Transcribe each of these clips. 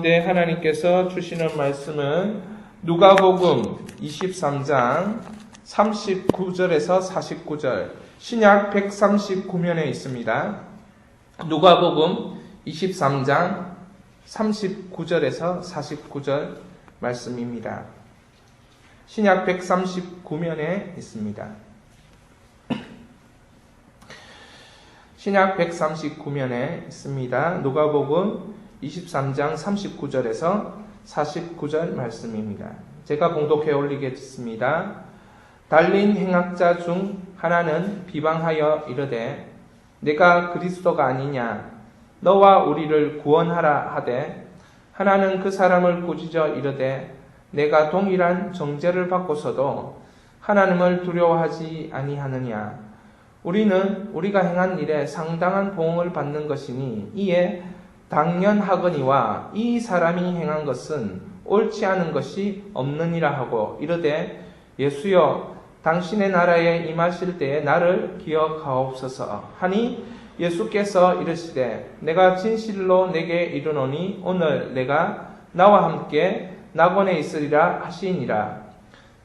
네, 하나님께서 주시는 말씀은 누가복음 23장 39절에서 49절, 신약 139면에 있습니다. 누가복음 23장 39절에서 49절 말씀입니다. 신약 139면에 있습니다. 신약 139면에 있습니다. 누가복음 23장 39절에서 49절 말씀입니다. 제가 봉독해 올리겠습니다. 달린 행악자 중 하나는 비방하여 이르되 내가 그리스도가 아니냐 너와 우리를 구원하라 하되 하나는 그 사람을 꾸짖어 이르되 내가 동일한 정죄를 받고서도 하나님을 두려워하지 아니하느냐 우리는 우리가 행한 일에 상당한 보응을 받는 것이니 이에 당연하거니와 이 사람이 행한 것은 옳지 않은 것이 없느니라 하고 이르되 예수여 당신의 나라에 임하실 때에 나를 기억하옵소서 하니 예수께서 이르시되 내가 진실로 내게 이르노니 오늘 내가 나와 함께 낙원에 있으리라 하시니라.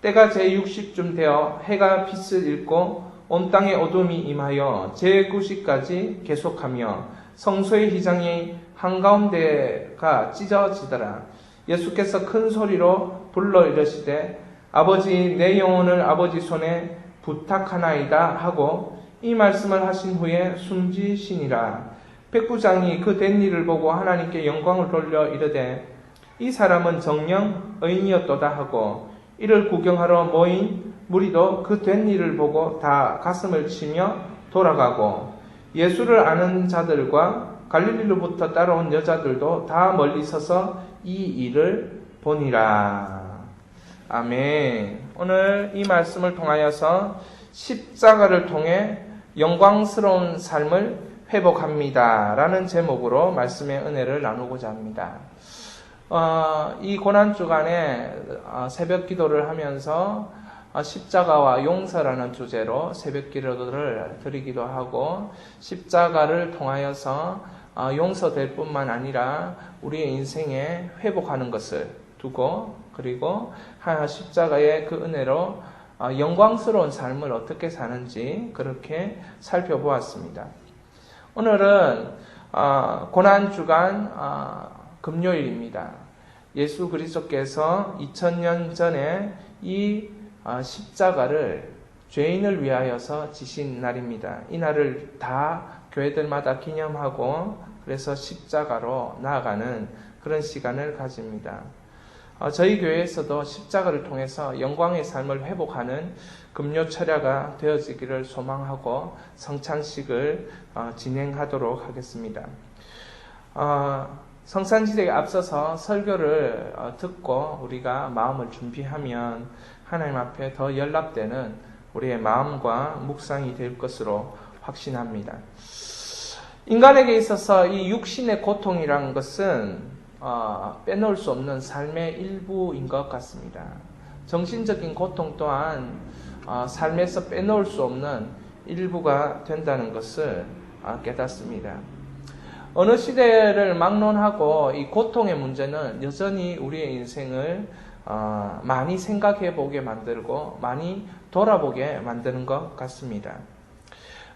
때가 제60쯤 되어 해가 빛을 잃고 온 땅에 어둠이 임하여 제9시까지 계속하며 성소의 휘장이 한가운데가 찢어지더라. 예수께서 큰 소리로 불러 이르시되 아버지 내 영혼을 아버지 손에 부탁하나이다 하고 이 말씀을 하신 후에 숨지시니라. 백부장이 그 된 일을 보고 하나님께 영광을 돌려 이르되 이 사람은 정녕 의인이었도다 하고 이를 구경하러 모인 무리도 그 된 일을 보고 다 가슴을 치며 돌아가고 예수를 아는 자들과 갈릴리로부터 따라온 여자들도 다 멀리 서서 이 일을 보니라. 아멘. 오늘 이 말씀을 통하여서 십자가를 통해 영광스러운 삶을 회복합니다 라는 제목으로 말씀의 은혜를 나누고자 합니다. 이 고난주간에 새벽 기도를 하면서 십자가와 용서라는 주제로 새벽 기도를 드리기도 하고 십자가를 통하여서 용서될 뿐만 아니라 우리의 인생에 회복하는 것을 두고 그리고 십자가의 그 은혜로 영광스러운 삶을 어떻게 사는지 그렇게 살펴보았습니다. 오늘은 고난주간 금요일입니다. 예수 그리스도께서 2000년 전에 이 십자가를 죄인을 위하여서 지신 날입니다. 이 날을 다 교회들마다 기념하고 그래서 십자가로 나아가는 그런 시간을 가집니다. 저희 교회에서도 십자가를 통해서 영광의 삶을 회복하는 금요 철야가 되어지기를 소망하고 성찬식을 진행하도록 하겠습니다. 성찬식에 앞서서 설교를 듣고 우리가 마음을 준비하면 하나님 앞에 더 연락되는 우리의 마음과 묵상이 될 것으로 확신합니다. 인간에게 있어서 이 육신의 고통이란 것은 빼놓을 수 없는 삶의 일부인 것 같습니다. 정신적인 고통 또한 삶에서 빼놓을 수 없는 일부가 된다는 것을 깨닫습니다. 어느 시대를 막론하고 이 고통의 문제는 여전히 우리의 인생을 많이 생각해 보게 만들고 많이 돌아보게 만드는 것 같습니다.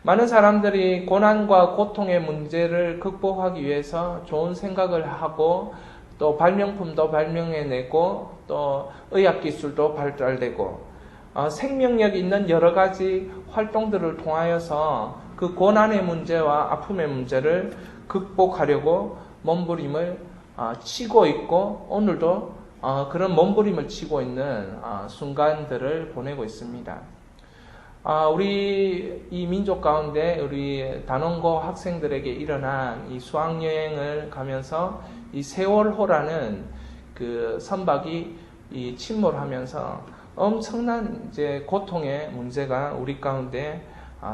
많은 사람들이 고난과 고통의 문제를 극복하기 위해서 좋은 생각을 하고 또 발명품도 발명해내고 또 의학기술도 발달되고 생명력 있는 여러 가지 활동들을 통하여서 그 고난의 문제와 아픔의 문제를 극복하려고 몸부림을 치고 있고 오늘도 그런 몸부림을 치고 있는 순간들을 보내고 있습니다. 우리 이 민족 가운데 우리 단원고 학생들에게 일어난 이 수학여행을 가면서 이 세월호라는 그 선박이 이 침몰하면서 엄청난 이제 고통의 문제가 우리 가운데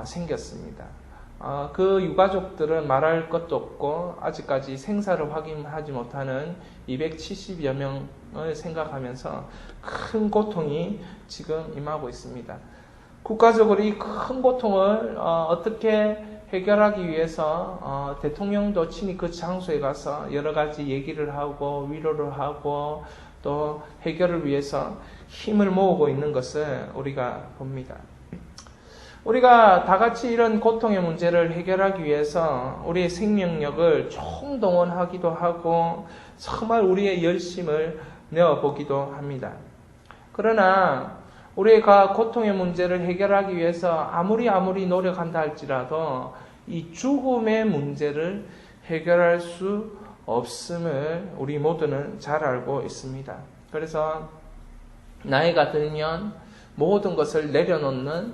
생겼습니다. 그 유가족들은 말할 것도 없고 아직까지 생사를 확인하지 못하는 270여 명을 생각하면서 큰 고통이 지금 임하고 있습니다. 국가적으로 이 큰 고통을 어떻게 해결하기 위해서 대통령도 친히 그 장소에 가서 여러 가지 얘기를 하고 위로를 하고 또 해결을 위해서 힘을 모으고 있는 것을 우리가 봅니다. 우리가 다 같이 이런 고통의 문제를 해결하기 위해서 우리의 생명력을 총동원하기도 하고 정말 우리의 열심을 내어보기도 합니다. 그러나 우리가 고통의 문제를 해결하기 위해서 아무리 노력한다 할지라도 이 죽음의 문제를 해결할 수 없음을 우리 모두는 잘 알고 있습니다. 그래서 나이가 들면 모든 것을 내려놓는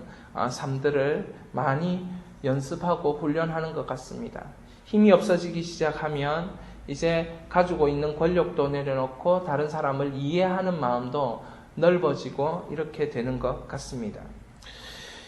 삶들을 많이 연습하고 훈련하는 것 같습니다. 힘이 없어지기 시작하면 이제 가지고 있는 권력도 내려놓고 다른 사람을 이해하는 마음도 넓어지고 이렇게 되는 것 같습니다.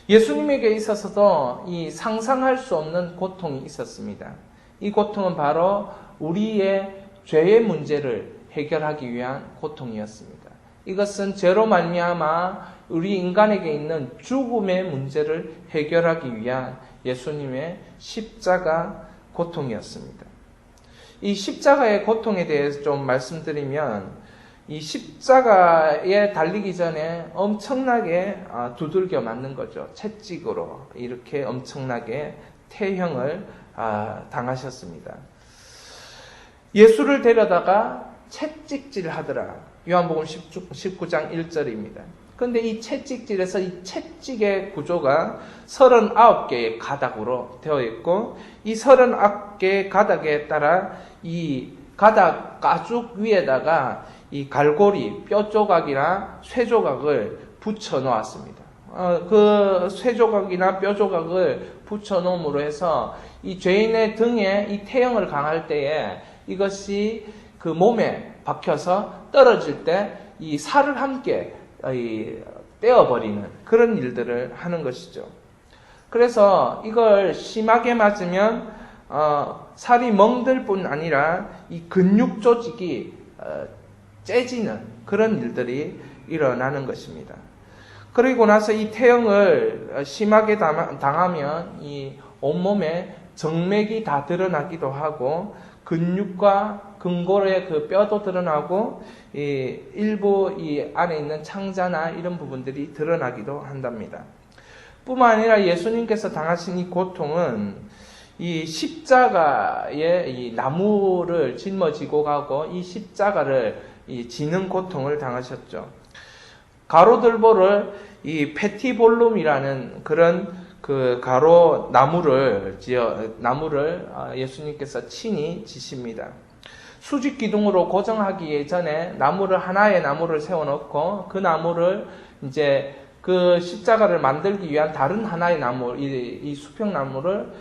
예수님에게 있어서도 이 상상할 수 없는 고통이 있었습니다. 이 고통은 바로 우리의 죄의 문제를 해결하기 위한 고통이었습니다. 이것은 죄로 말미암아 우리 인간에게 있는 죽음의 문제를 해결하기 위한 예수님의 십자가 고통이었습니다. 이 십자가의 고통에 대해서 좀 말씀드리면 이 십자가에 달리기 전에 엄청나게 두들겨 맞는 거죠. 채찍으로 이렇게 엄청나게 태형을 당하셨습니다. 예수를 데려다가 채찍질 하더라. 요한복음 19장 1절입니다. 그런데 이 채찍질에서 이 채찍의 구조가 39개의 가닥으로 되어 있고 이 39개의 가닥에 따라 이 가닥 가죽 위에다가 이 갈고리, 뼈 조각이나 쇠 조각을 붙여 놓았습니다. 그 쇠 조각이나 뼈 조각을 붙여 놓음으로 해서 이 죄인의 등에 이 태형을 강할 때에 이것이 그 몸에 박혀서 떨어질 때 이 살을 함께 떼어버리는 그런 일들을 하는 것이죠. 그래서 이걸 심하게 맞으면 살이 멍들 뿐 아니라 이 근육 조직이 째지는 그런 일들이 일어나는 것입니다. 그리고 나서 이 태형을 심하게 당하면 이 온몸에 정맥이 다 드러나기도 하고 근육과 근골의 그 뼈도 드러나고 일부 이 안에 있는 창자나 이런 부분들이 드러나기도 한답니다. 뿐만 아니라 예수님께서 당하신 이 고통은 이 십자가에 이 나무를 짊어지고 가고 이 십자가를 지는 고통을 당하셨죠. 가로들보를 이 페티볼룸이라는 그런 그 가로 나무를 예수님께서 친히 지십니다. 수직 기둥으로 고정하기 전에 하나의 나무를 세워놓고 그 나무를 이제 그 십자가를 만들기 위한 다른 하나의 나무, 이 수평나무를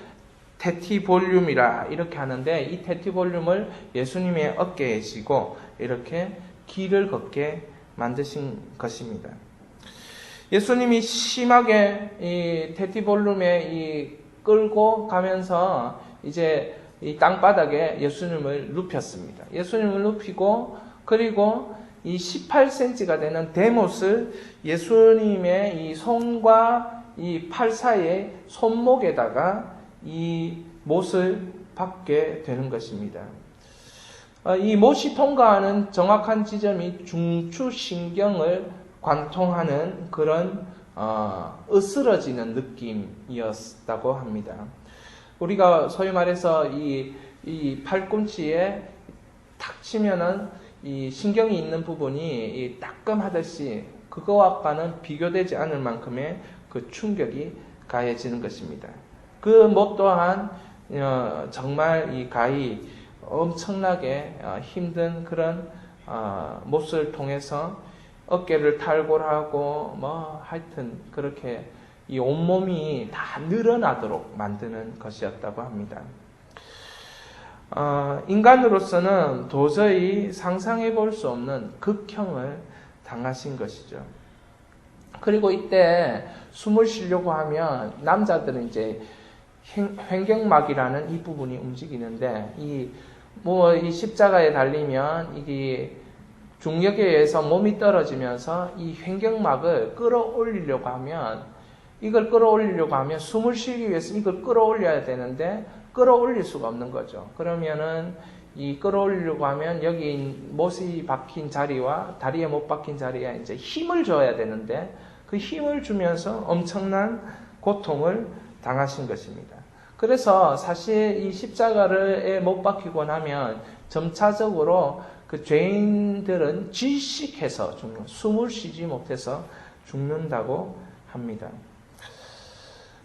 테티볼륨이라 이렇게 하는데 이 테티볼륨을 예수님의 어깨에 지고 이렇게 길을 걷게 만드신 것입니다. 예수님이 심하게 이 테티볼륨에 끌고 가면서 이제 이 땅바닥에 예수님을 눕혔습니다. 예수님을 눕히고 그리고 이 18cm가 되는 대못을 예수님의 이 손과 이 팔 사이에 손목에다가 이 못을 박게 되는 것입니다. 이 못이 통과하는 정확한 지점이 중추신경을 관통하는 그런 으스러지는 느낌이었다고 합니다. 우리가 소위 말해서 이 팔꿈치에 탁 치면은 이 신경이 있는 부분이 따끔하듯이 그거와는 비교되지 않을 만큼의 그 충격이 가해지는 것입니다. 그 못 또한 정말 이 가히 엄청나게 힘든 그런 못을 통해서 어깨를 탈골하고 하여튼 그렇게 이 온몸이 다 늘어나도록 만드는 것이었다고 합니다. 인간으로서는 도저히 상상해 볼 수 없는 극형을 당하신 것이죠. 그리고 이때 숨을 쉬려고 하면 남자들은 이제 횡격막이라는 이 부분이 움직이는데 이 십자가에 달리면 이게 중력에 의해서 몸이 떨어지면서 이 횡격막을 끌어올리려고 하면 이걸 끌어올리려고 하면 숨을 쉬기 위해서 이걸 끌어올려야 되는데 끌어올릴 수가 없는 거죠. 그러면은 이 끌어올리려고 하면 여기 못이 박힌 자리와 다리에 못 박힌 자리에 이제 힘을 줘야 되는데 그 힘을 주면서 엄청난 고통을 당하신 것입니다. 그래서 사실 이 십자가에 못 박히고 나면 점차적으로 그 죄인들은 질식해서 죽는, 숨을 쉬지 못해서 죽는다고 합니다.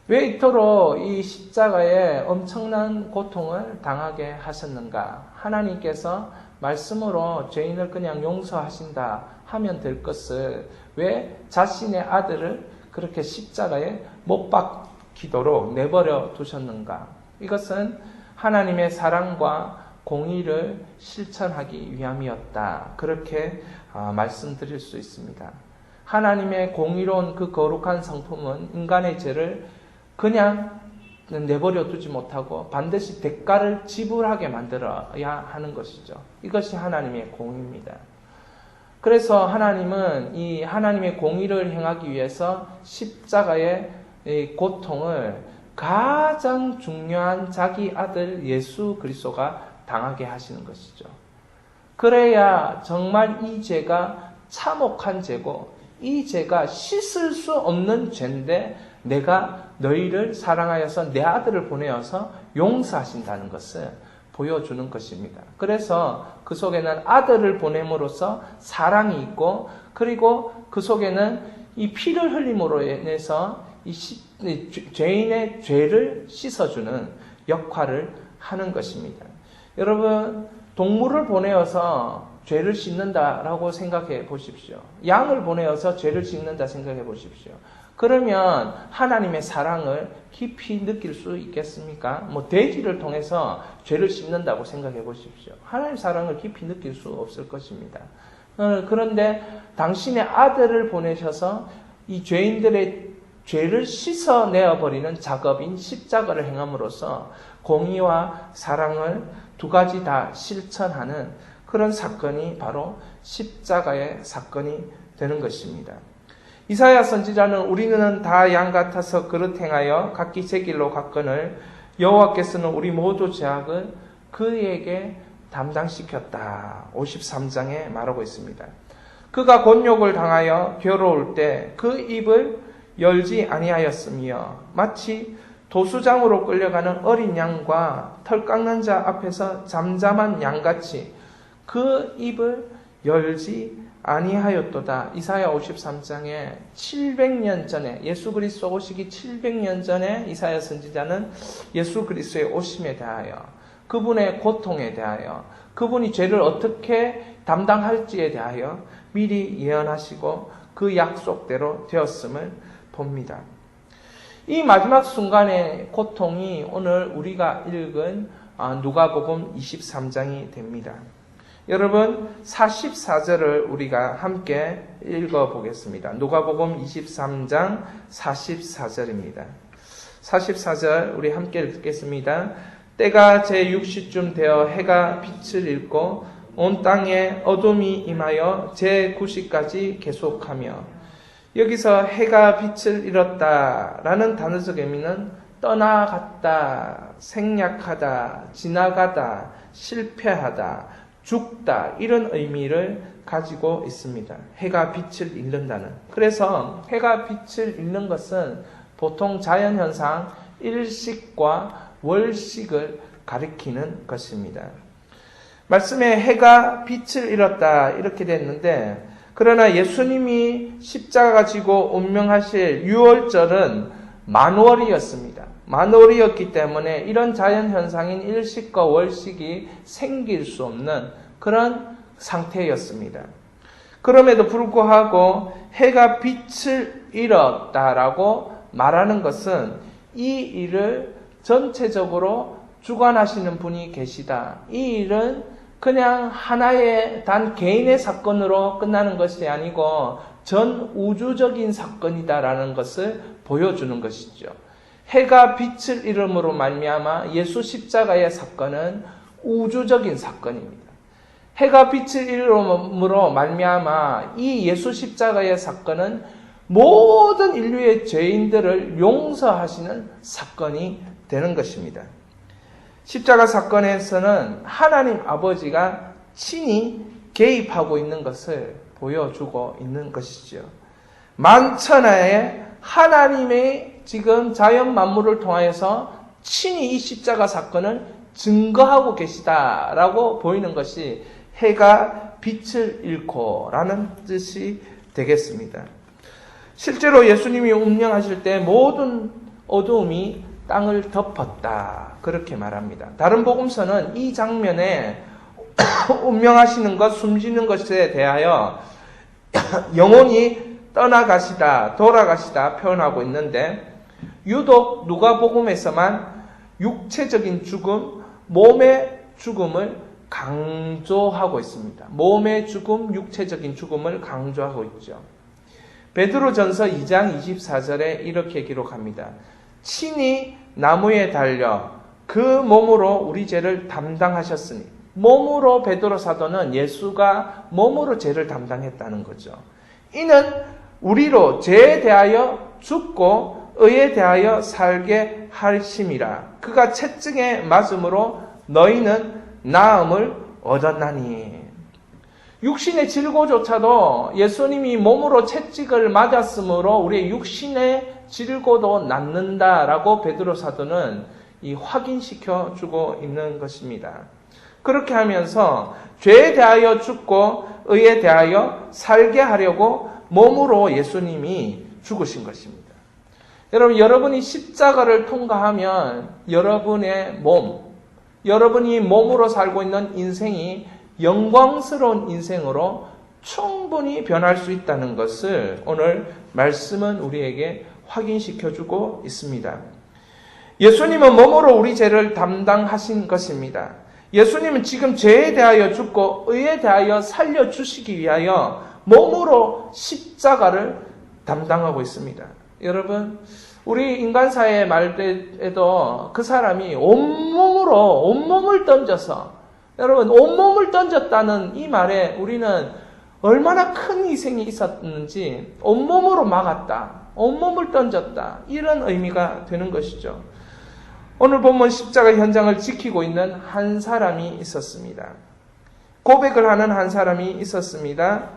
왜 이토록 이 십자가에 엄청난 고통을 당하게 하셨는가? 하나님께서 말씀으로 죄인을 그냥 용서하신다 하면 될 것을 왜 자신의 아들을 그렇게 십자가에 못 박히도록 내버려 두셨는가? 이것은 하나님의 사랑과 공의를 실천하기 위함이었다. 그렇게 말씀드릴 수 있습니다. 하나님의 공의로운 그 거룩한 성품은 인간의 죄를 그냥 내버려 두지 못하고 반드시 대가를 지불하게 만들어야 하는 것이죠. 이것이 하나님의 공의입니다. 그래서 하나님은 이 하나님의 공의를 행하기 위해서 십자가의 고통을 가장 중요한 자기 아들 예수 그리스도가 당하게 하시는 것이죠. 그래야 정말 이 죄가 참혹한 죄고 이 죄가 씻을 수 없는 죄인데 내가 너희를 사랑하여서 내 아들을 보내어서 용서하신다는 것을 보여주는 것입니다. 그래서 그 속에는 아들을 보냄으로써 사랑이 있고 그리고 그 속에는 이 피를 흘림으로 인해서 이 죄인의 죄를 씻어주는 역할을 하는 것입니다. 여러분, 동물을 보내어서 죄를 씻는다라고 생각해 보십시오. 양을 보내어서 죄를 씻는다 생각해 보십시오. 그러면 하나님의 사랑을 깊이 느낄 수 있겠습니까? 돼지를 통해서 죄를 씻는다고 생각해 보십시오. 하나님의 사랑을 깊이 느낄 수 없을 것입니다. 그런데 당신의 아들을 보내셔서 이 죄인들의 죄를 씻어내어버리는 작업인 십자가를 행함으로써 공의와 사랑을 두 가지 다 실천하는 그런 사건이 바로 십자가의 사건이 되는 것입니다. 이사야 선지자는 우리는 다 양 같아서 그릇 행하여 각기 제 길로 갔거늘 여호와께서는 우리 모두 죄악을 그에게 담당시켰다. 53장에 말하고 있습니다. 그가 곤욕을 당하여 괴로울 때 그 입을 열지 아니하였으며 마치 도수장으로 끌려가는 어린 양과 털 깎는 자 앞에서 잠잠한 양같이 그 입을 열지 아니하였도다. 이사야 53장에 700년 전에 예수 그리스도 오시기 700년 전에 이사야 선지자는 예수 그리스도의 오심에 대하여 그분의 고통에 대하여 그분이 죄를 어떻게 담당할지에 대하여 미리 예언하시고 그 약속대로 되었음을 봅니다. 이 마지막 순간의 고통이 오늘 우리가 읽은 누가복음 23장이 됩니다. 여러분 44절을 우리가 함께 읽어보겠습니다. 누가복음 23장 44절입니다. 44절 우리 함께 읽겠습니다. 때가 제6시쯤 되어 해가 빛을 잃고 온 땅에 어둠이 임하여 제9시까지 계속하며 여기서 해가 빛을 잃었다라는 단어적 의미는 떠나갔다, 생략하다, 지나가다, 실패하다, 죽다 이런 의미를 가지고 있습니다. 해가 빛을 잃는다는. 그래서 해가 빛을 잃는 것은 보통 자연현상 일식과 월식을 가리키는 것입니다. 말씀에 해가 빛을 잃었다 이렇게 됐는데 그러나 예수님이 십자가 지고 운명하실 유월절은 만월이었습니다. 만월이었기 때문에 이런 자연현상인 일식과 월식이 생길 수 없는 그런 상태였습니다. 그럼에도 불구하고 해가 빛을 잃었다라고 말하는 것은 이 일을 전체적으로 주관하시는 분이 계시다. 이 일은 그냥 하나의 단 개인의 사건으로 끝나는 것이 아니고 전 우주적인 사건이다라는 것을 보여주는 것이죠. 해가 빛을 잃음으로 말미암아 예수 십자가의 사건은 우주적인 사건입니다. 해가 빛을 잃음으로 말미암아 이 예수 십자가의 사건은 모든 인류의 죄인들을 용서하시는 사건이 되는 것입니다. 십자가 사건에서는 하나님 아버지가 친히 개입하고 있는 것을 보여주고 있는 것이죠. 만천하에 하나님의 지금 자연 만물을 통하여서 친히 이 십자가 사건을 증거하고 계시다라고 보이는 것이 해가 빛을 잃고 라는 뜻이 되겠습니다. 실제로 예수님이 운명하실 때 모든 어두움이 땅을 덮었다. 그렇게 말합니다. 다른 복음서는 이 장면에 운명하시는 것, 숨지는 것에 대하여 영혼이 떠나가시다, 돌아가시다 표현하고 있는데 유독 누가복음에서만 육체적인 죽음, 몸의 죽음을 강조하고 있습니다. 몸의 죽음, 육체적인 죽음을 강조하고 있죠. 베드로전서 2장 24절에 이렇게 기록합니다. 친히 나무에 달려 그 몸으로 우리 죄를 담당하셨으니, 몸으로 베드로 사도는 예수가 몸으로 죄를 담당했다는 거죠. 이는 우리로 죄에 대하여 죽고 의에 대하여 살게 하심이라. 그가 채찍에 맞음으로 너희는 나음을 얻었나니. 육신의 질고조차도 예수님이 몸으로 채찍을 맞았으므로 우리의 육신의 질고도 낫는다라고 베드로 사도는 확인시켜 주고 있는 것입니다. 그렇게 하면서 죄에 대하여 죽고 의에 대하여 살게 하려고 몸으로 예수님이 죽으신 것입니다. 여러분, 여러분이 십자가를 통과하면 여러분의 몸, 여러분이 몸으로 살고 있는 인생이 영광스러운 인생으로 충분히 변할 수 있다는 것을 오늘 말씀은 우리에게 확인시켜주고 있습니다. 예수님은 몸으로 우리 죄를 담당하신 것입니다. 예수님은 지금 죄에 대하여 죽고 의에 대하여 살려주시기 위하여 몸으로 십자가를 담당하고 있습니다. 여러분, 우리 인간사의 말에도 그 사람이 온몸을 던져서, 여러분, 온몸을 던졌다는 이 말에 우리는 얼마나 큰 희생이 있었는지, 온몸으로 막았다, 온몸을 던졌다, 이런 의미가 되는 것이죠. 오늘 본문 십자가 현장을 지키고 있는 한 사람이 있었습니다. 고백을 하는 한 사람이 있었습니다.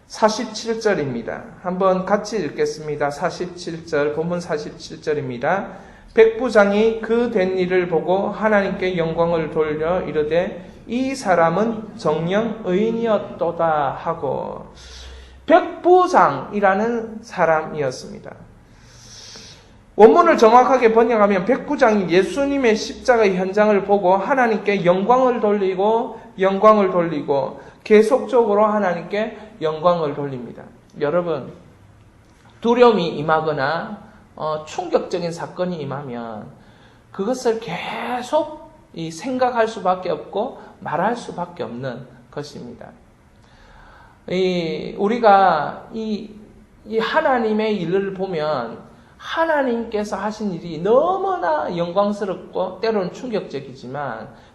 47절입니다. 한번 같이 읽겠습니다. 47절, 본문 47절입니다. 백부장이 그 된 일을 보고 하나님께 영광을 돌려 이르되 이 사람은 정녕 의인이었도다 하고. 백부장이라는 사람이었습니다. 원문을 정확하게 번역하면 백부장이 예수님의 십자가 현장을 보고 하나님께 영광을 돌리고 계속적으로 하나님께 영광을 돌립니다. 여러분, 두려움이 임하거나 충격적인 사건이 임하면 그것을 계속 생각할 수밖에 없고 말할 수밖에 없는 것입니다. 우리가 이 하나님의 일을 보면 하나님께서 하신 일이 너무나 영광스럽고 때로는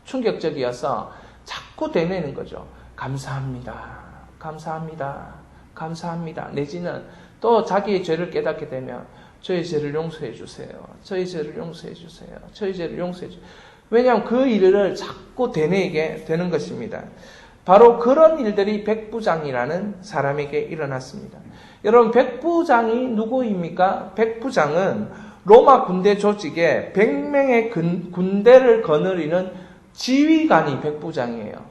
충격적이어서 자꾸 되뇌는 거죠. 감사합니다. 내지는 또 자기의 죄를 깨닫게 되면 저의 죄를 용서해 주세요. 왜냐하면 그 일을 자꾸 되뇌게 되는 것입니다. 바로 그런 일들이 백부장이라는 사람에게 일어났습니다. 여러분, 백부장이 누구입니까? 백부장은 로마 군대 조직에 100명의 군대를 거느리는 지휘관이 백부장이에요.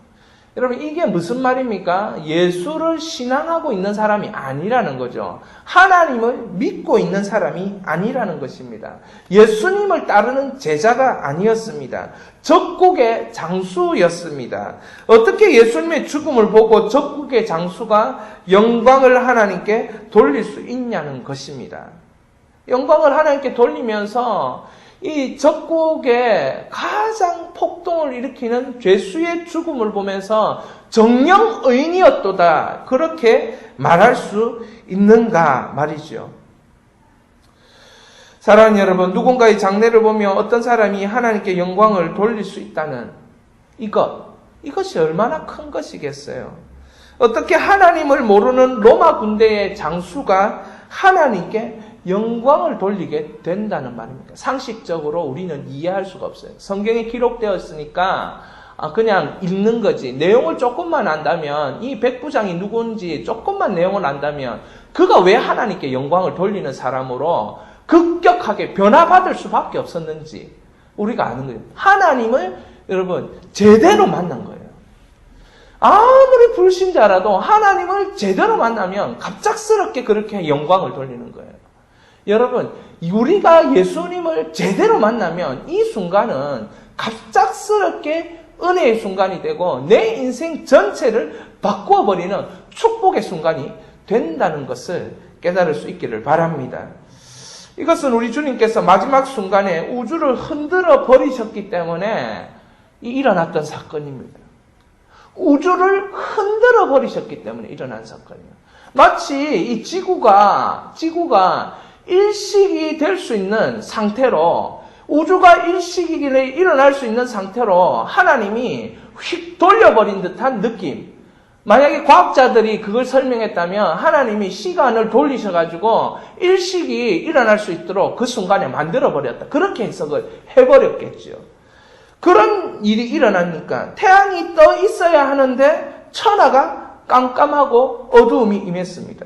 여러분, 이게 무슨 말입니까? 예수를 신앙하고 있는 사람이 아니라는 거죠. 하나님을 믿고 있는 사람이 아니라는 것입니다. 예수님을 따르는 제자가 아니었습니다. 적국의 장수였습니다. 어떻게 예수님의 죽음을 보고 적국의 장수가 영광을 하나님께 돌릴 수 있냐는 것입니다. 영광을 하나님께 돌리면서 이 적국의 가장 폭동을 일으키는 죄수의 죽음을 보면서 정녕 의인이었도다, 그렇게 말할 수 있는가 말이죠. 사랑하는 여러분, 누군가의 장례를 보며 어떤 사람이 하나님께 영광을 돌릴 수 있다는 이것이 얼마나 큰 것이겠어요. 어떻게 하나님을 모르는 로마 군대의 장수가 하나님께 영광을 돌리게 된다는 말입니다. 상식적으로 우리는 이해할 수가 없어요. 성경에 기록되었으니까 그냥 읽는 거지. 내용을 조금만 안다면, 이 백부장이 누군지 조금만 내용을 안다면 그가 왜 하나님께 영광을 돌리는 사람으로 급격하게 변화받을 수밖에 없었는지 우리가 아는 거예요. 하나님을 여러분 제대로 만난 거예요. 아무리 불신자라도 하나님을 제대로 만나면 갑작스럽게 그렇게 영광을 돌리는 거예요. 여러분, 우리가 예수님을 제대로 만나면 이 순간은 갑작스럽게 은혜의 순간이 되고 내 인생 전체를 바꾸어버리는 축복의 순간이 된다는 것을 깨달을 수 있기를 바랍니다. 이것은 우리 주님께서 마지막 순간에 우주를 흔들어 버리셨기 때문에 일어났던 사건입니다. 우주를 흔들어 버리셨기 때문에 일어난 사건이에요. 마치 이 지구가 일식이 될 수 있는 상태로, 우주가 일식이 일어날 수 있는 상태로 하나님이 휙 돌려버린 듯한 느낌. 만약에 과학자들이 그걸 설명했다면 하나님이 시간을 돌리셔가지고 일식이 일어날 수 있도록 그 순간에 만들어버렸다. 그렇게 해석을 해버렸겠죠. 그런 일이 일어나니까 태양이 떠 있어야 하는데 천하가 깜깜하고 어두움이 임했습니다.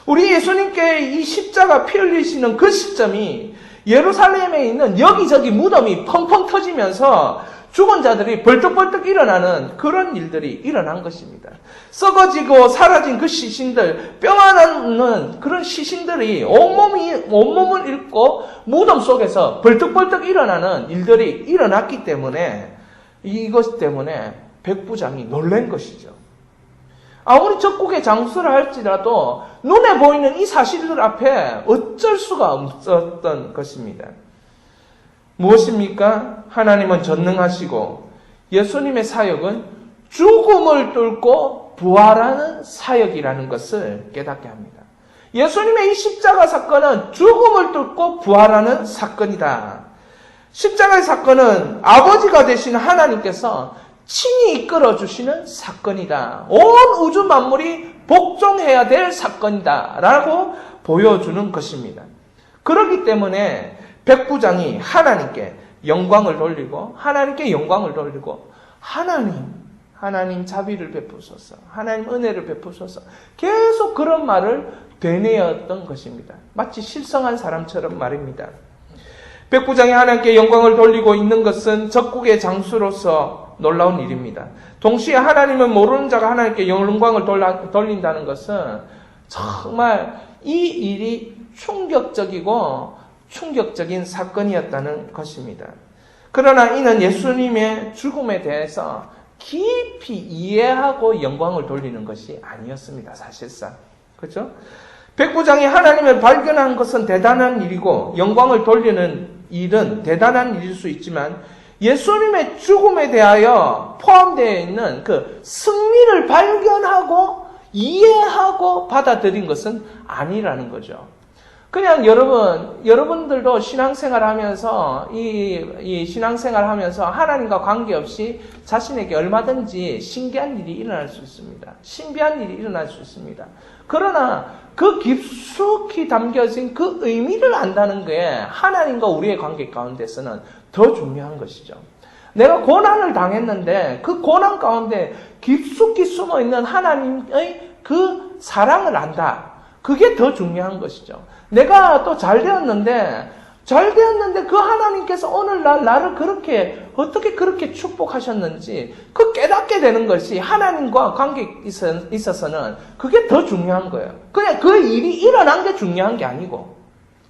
우리 예수님께 이 십자가 피 흘리시는 그 시점이 예루살렘에 있는 여기저기 무덤이 펑펑 터지면서 죽은 자들이 벌떡벌떡 일어나는 그런 일들이 일어난 것입니다. 썩어지고 사라진 그 시신들, 뼈가 그런 시신들이 온몸을 잃고 무덤 속에서 벌떡벌떡 일어나는 일들이 일어났기 때문에 이것 때문에 백부장이 놀란 것이죠. 아무리 적국의 장수를 할지라도 눈에 보이는 이 사실들 앞에 어쩔 수가 없었던 것입니다. 무엇입니까? 하나님은 전능하시고 예수님의 사역은 죽음을 뚫고 부활하는 사역이라는 것을 깨닫게 합니다. 예수님의 이 십자가 사건은 죽음을 뚫고 부활하는 사건이다. 십자가의 사건은 아버지가 되신 하나님께서 친히 이끌어주시는 사건이다. 온 우주 만물이 복종해야 될 사건이다. 라고 보여주는 것입니다. 그렇기 때문에 백부장이 하나님께 영광을 돌리고 하나님 자비를 베푸소서, 하나님 은혜를 베푸소서 계속 그런 말을 되뇌었던 것입니다. 마치 실성한 사람처럼 말입니다. 백부장이 하나님께 영광을 돌리고 있는 것은 적국의 장수로서 놀라운 일입니다. 동시에 하나님을 모르는 자가 하나님께 영광을 돌린다는 것은 정말 이 일이 충격적인 사건이었다는 것입니다. 그러나 이는 예수님의 죽음에 대해서 깊이 이해하고 영광을 돌리는 것이 아니었습니다. 사실상. 그렇죠? 백부장이 하나님을 발견한 것은 대단한 일이고 영광을 돌리는 일은 대단한 일일 수 있지만 예수님의 죽음에 대하여 포함되어 있는 그 승리를 발견하고 이해하고 받아들인 것은 아니라는 거죠. 그냥 여러분들도 신앙생활 하면서, 이 신앙생활 하면서 하나님과 관계없이 자신에게 얼마든지 신기한 일이 일어날 수 있습니다. 신비한 일이 일어날 수 있습니다. 그러나 그 깊숙이 담겨진 그 의미를 안다는 게 하나님과 우리의 관계 가운데서는 더 중요한 것이죠. 내가 고난을 당했는데 그 고난 가운데 깊숙이 숨어있는 하나님의 그 사랑을 안다. 그게 더 중요한 것이죠. 내가 또 잘 되었는데 그 하나님께서 오늘날 나를 어떻게 그렇게 축복하셨는지 그 깨닫게 되는 것이 하나님과 관계에 있어서는 그게 더 중요한 거예요. 그냥 그 일이 일어난 게 중요한 게 아니고.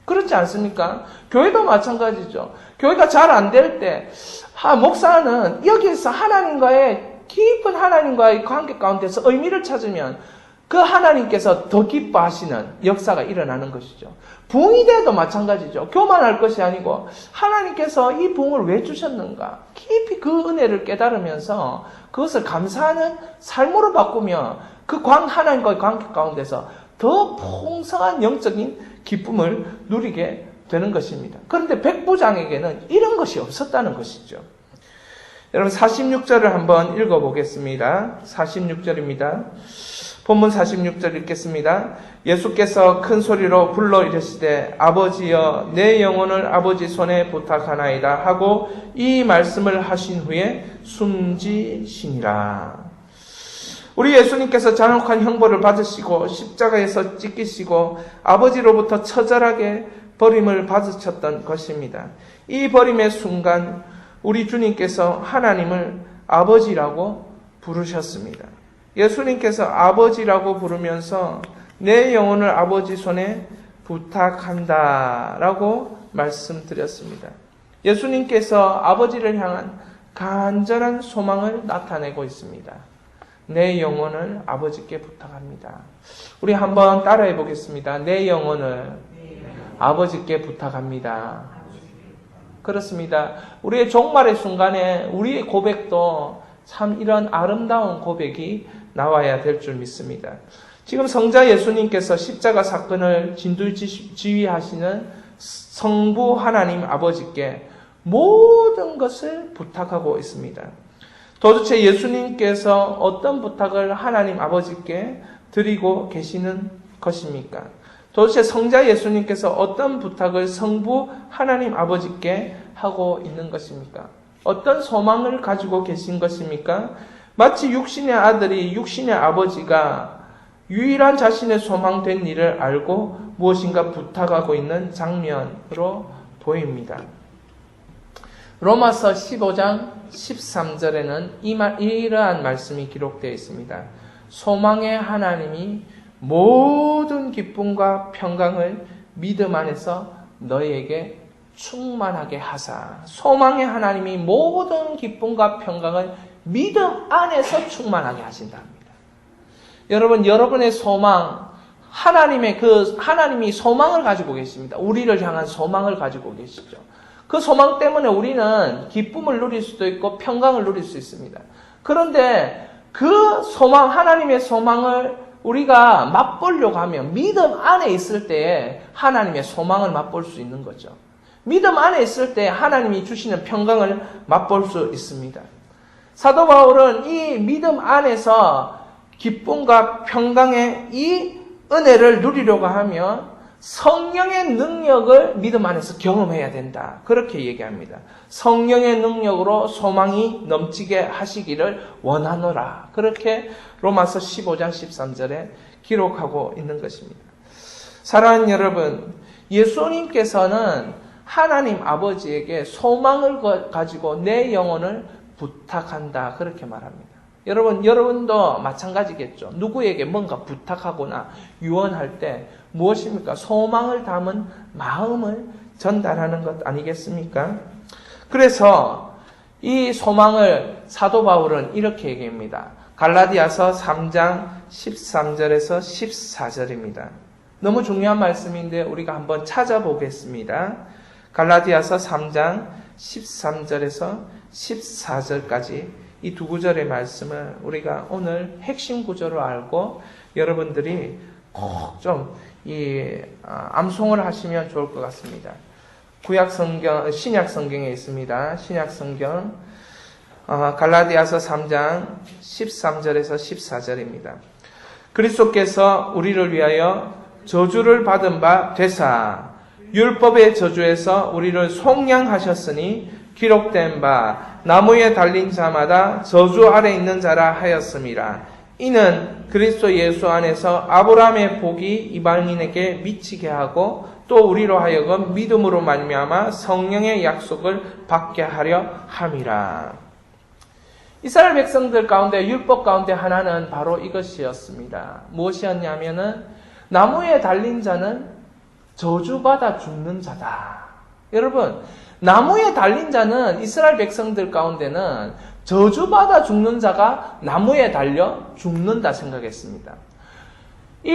그렇지 않습니까? 교회도 마찬가지죠. 교회가 잘 안 될 때, 목사는 여기에서 깊은 하나님과의 관계 가운데서 의미를 찾으면 그 하나님께서 더 기뻐하시는 역사가 일어나는 것이죠. 부흥이 돼도 마찬가지죠. 교만할 것이 아니고 하나님께서 이 부흥을 왜 주셨는가? 깊이 그 은혜를 깨달으면서 그것을 감사하는 삶으로 바꾸며 그 하나님과의 관계 가운데서 더 풍성한 영적인 기쁨을 누리게 되는 것입니다. 그런데 백부장에게는 이런 것이 없었다는 것이죠. 여러분 46절을 한번 읽어보겠습니다. 46절입니다. 본문 46절 읽겠습니다. 예수께서 큰 소리로 불러 이르시되 아버지여 내 영혼을 아버지 손에 부탁하나이다 하고 이 말씀을 하신 후에 숨지시니라. 우리 예수님께서 잔혹한 형벌을 받으시고 십자가에서 찢기시고 아버지로부터 처절하게 버림을 받으셨던 것입니다. 이 버림의 순간 우리 주님께서 하나님을 아버지라고 부르셨습니다. 예수님께서 아버지라고 부르면서 내 영혼을 아버지 손에 부탁한다 라고 말씀드렸습니다. 예수님께서 아버지를 향한 간절한 소망을 나타내고 있습니다. 내 영혼을 아버지께 부탁합니다. 우리 한번 따라해 보겠습니다. 내 영혼을 아버지께 부탁합니다. 그렇습니다. 우리의 종말의 순간에 우리의 고백도 참 이런 아름다운 고백이 나와야 될 줄 믿습니다. 지금 성자 예수님께서 십자가 사건을 진두지휘하시는 성부 하나님 아버지께 모든 것을 부탁하고 있습니다. 도대체 예수님께서 어떤 부탁을 하나님 아버지께 드리고 계시는 것입니까? 도대체 성자 예수님께서 어떤 부탁을 성부 하나님 아버지께 하고 있는 것입니까? 어떤 소망을 가지고 계신 것입니까? 마치 육신의 아들이 육신의 아버지가 유일한 자신의 소망된 일을 알고 무엇인가 부탁하고 있는 장면으로 보입니다. 로마서 15장 13절에는 이러한 말씀이 기록되어 있습니다. 소망의 하나님이 모든 기쁨과 평강을 믿음 안에서 너희에게 충만하게 하사. 소망의 하나님이 모든 기쁨과 평강을 믿음 안에서 충만하게 하신답니다. 여러분, 여러분의 소망, 하나님이 소망을 가지고 계십니다. 우리를 향한 소망을 가지고 계시죠. 그 소망 때문에 우리는 기쁨을 누릴 수도 있고 평강을 누릴 수 있습니다. 그런데 그 소망, 하나님의 소망을 우리가 맛보려고 하면 믿음 안에 있을 때에 하나님의 소망을 맛볼 수 있는 거죠. 믿음 안에 있을 때 하나님이 주시는 평강을 맛볼 수 있습니다. 사도 바울은 이 믿음 안에서 기쁨과 평강의 이 은혜를 누리려고 하면 성령의 능력을 믿음 안에서 경험해야 된다. 그렇게 얘기합니다. 성령의 능력으로 소망이 넘치게 하시기를 원하노라. 그렇게 로마서 15장 13절에 기록하고 있는 것입니다. 사랑하는 여러분, 예수님께서는 하나님 아버지에게 소망을 가지고 내 영혼을 부탁한다. 그렇게 말합니다. 여러분도 마찬가지겠죠. 누구에게 뭔가 부탁하거나 유언할 때 무엇입니까? 소망을 담은 마음을 전달하는 것 아니겠습니까? 그래서 이 소망을 사도 바울은 이렇게 얘기합니다. 갈라디아서 3장 13절에서 14절입니다. 너무 중요한 말씀인데 우리가 한번 찾아보겠습니다. 갈라디아서 3장 13절에서 14절까지 이 두 구절의 말씀을 우리가 오늘 핵심 구절로 알고 여러분들이 꼭 좀 암송을 하시면 좋을 것 같습니다. 구약 성경, 신약 성경에 있습니다. 신약 성경 갈라디아서 3장 13절에서 14절입니다. 그리스도께서 우리를 위하여 저주를 받은 바 되사 율법의 저주에서 우리를 속량하셨으니 기록된 바 나무에 달린 자마다 저주 아래 있는 자라 하였음이라. 이는 그리스도 예수 안에서 아브라함의 복이 이방인에게 미치게 하고 또 우리로 하여금 믿음으로 말미암아 성령의 약속을 받게 하려 함이라. 이스라엘 백성들 가운데 율법 가운데 하나는 바로 이것이었습니다. 무엇이었냐면은 나무에 달린 자는 저주받아 죽는 자다. 여러분, 나무에 달린 자는 이스라엘 백성들 가운데는 저주받아 죽는 자가 나무에 달려 죽는다 생각했습니다. 이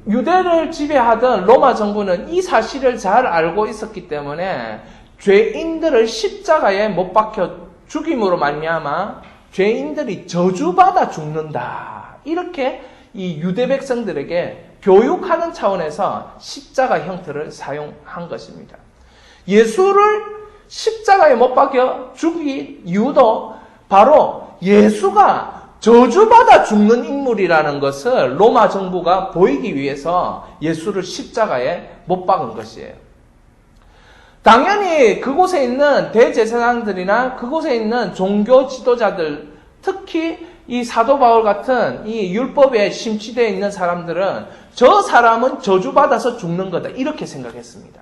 유대를 지배하던 로마 정부는 이 사실을 잘 알고 있었기 때문에 죄인들을 십자가에 못 박혀 죽임으로 말미암아 죄인들이 저주받아 죽는다. 이렇게 이 유대 백성들에게 교육하는 차원에서 십자가 형태를 사용한 것입니다. 예수를 십자가에 못 박혀 죽인 이유도 바로 예수가 저주받아 죽는 인물이라는 것을 로마 정부가 보이기 위해서 예수를 십자가에 못 박은 것이에요. 당연히 그곳에 있는 대제사장들이나 그곳에 있는 종교 지도자들, 특히 이 사도 바울 같은 이 율법에 심취되어 있는 사람들은 저 사람은 저주받아서 죽는 거다, 이렇게 생각했습니다.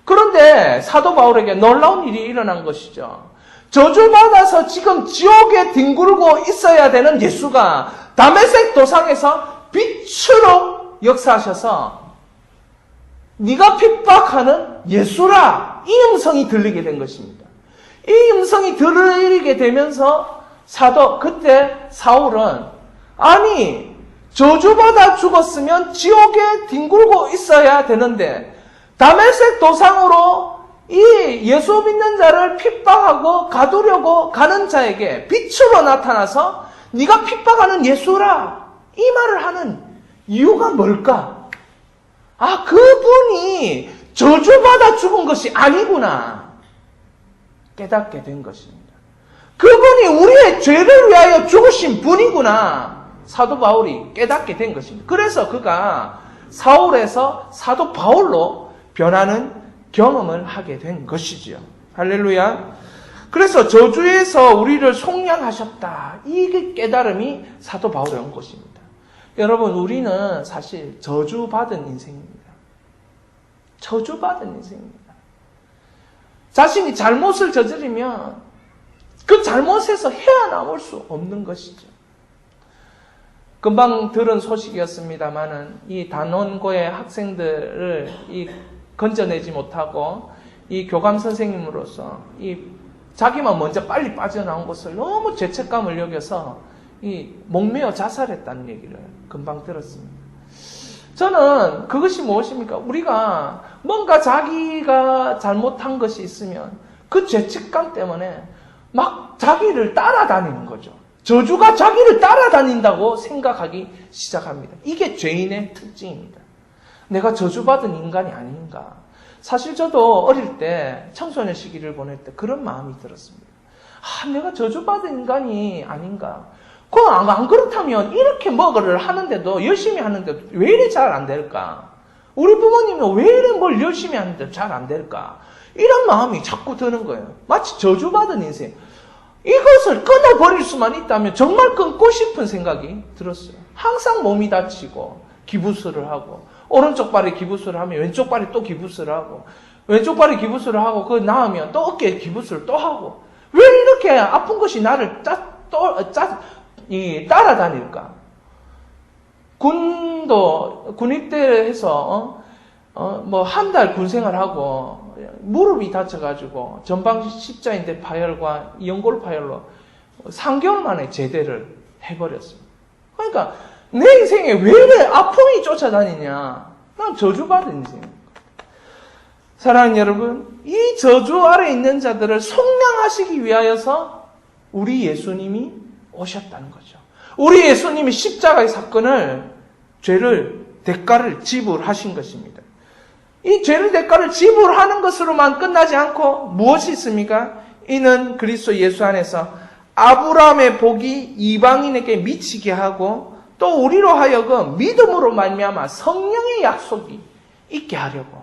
그런데 사도 바울에게 놀라운 일이 일어난 것이죠. 저주받아서 지금 지옥에 뒹굴고 있어야 되는 예수가 다메섹 도상에서 빛으로 역사하셔서 네가 핍박하는 예수라, 이 음성이 들리게 된 것입니다. 이 음성이 들리게 되면서 그때 사울은 아니 저주받아 죽었으면 지옥에 뒹굴고 있어야 되는데 다메섹 도상으로 이 예수 믿는 자를 핍박하고 가두려고 가는 자에게 빛으로 나타나서 네가 핍박하는 예수라, 이 말을 하는 이유가 뭘까? 아, 그분이 저주받아 죽은 것이 아니구나 깨닫게 된 것입니다. 그분이 우리의 죄를 위하여 죽으신 분이구나 사도 바울이 깨닫게 된 것입니다. 그래서 그가 사울에서 사도 바울로 변하는 경험을 하게 된 것이지요. 할렐루야. 그래서 저주에서 우리를 속량하셨다, 이 깨달음이 사도 바울에 온 것입니다. 여러분, 우리는 사실 저주받은 인생입니다. 저주받은 인생입니다. 자신이 잘못을 저지르면 그 잘못에서 헤어나올 수 없는 것이죠. 금방 들은 소식이었습니다마는 이 단원고의 학생들을 건져내지 못하고 이 교감 선생님으로서 자기만 먼저 빨리 빠져나온 것을 너무 죄책감을 여겨서 목매어 자살했다는 얘기를 금방 들었습니다. 저는 그것이 무엇입니까? 우리가 뭔가 자기가 잘못한 것이 있으면 그 죄책감 때문에 막 자기를 따라다니는 거죠. 저주가 자기를 따라다닌다고 생각하기 시작합니다. 이게 죄인의 특징입니다. 내가 저주받은 인간이 아닌가. 사실 저도 어릴 때 청소년 시기를 보낼 때 그런 마음이 들었습니다. 내가 저주받은 인간이 아닌가. 안 그렇다면 이렇게 뭐를 하는데도, 열심히 하는데도 왜 이래 잘 안 될까? 우리 부모님은 왜 이래 뭘 열심히 하는데 잘 안 될까? 이런 마음이 자꾸 드는 거예요. 마치 저주받은 인생. 이것을 끊어버릴 수만 있다면 정말 끊고 싶은 생각이 들었어요. 항상 몸이 다치고 기부스를 하고, 오른쪽 발에 기부스를 하면 왼쪽 발에 또 기부스를 하고, 왼쪽 발에 기부스를 하고 그 나으면 또 어깨에 기부스를 또 하고, 왜 이렇게 아픈 것이 나를 따라다닐까? 군입대해서 한 달 군생활하고 무릎이 다쳐가지고 전방 십자인대 파열과 연골 파열로 3개월 만에 제대를 해버렸습니다. 그러니까 내 인생에 왜 이래 아픔이 쫓아다니냐? 난 저주받은 인생. 사랑하는 여러분, 이 저주 아래 있는 자들을 속량하시기 위하여서 우리 예수님이 오셨다는 거죠. 우리 예수님이 십자가의 사건을, 대가를 지불하신 것입니다. 이 죄를 대가를 지불하는 것으로만 끝나지 않고 무엇이 있습니까? 이는 그리스도 예수 안에서 아브라함의 복이 이방인에게 미치게 하고 또 우리로 하여금 믿음으로 말미암아 성령의 약속이 있게 하려고.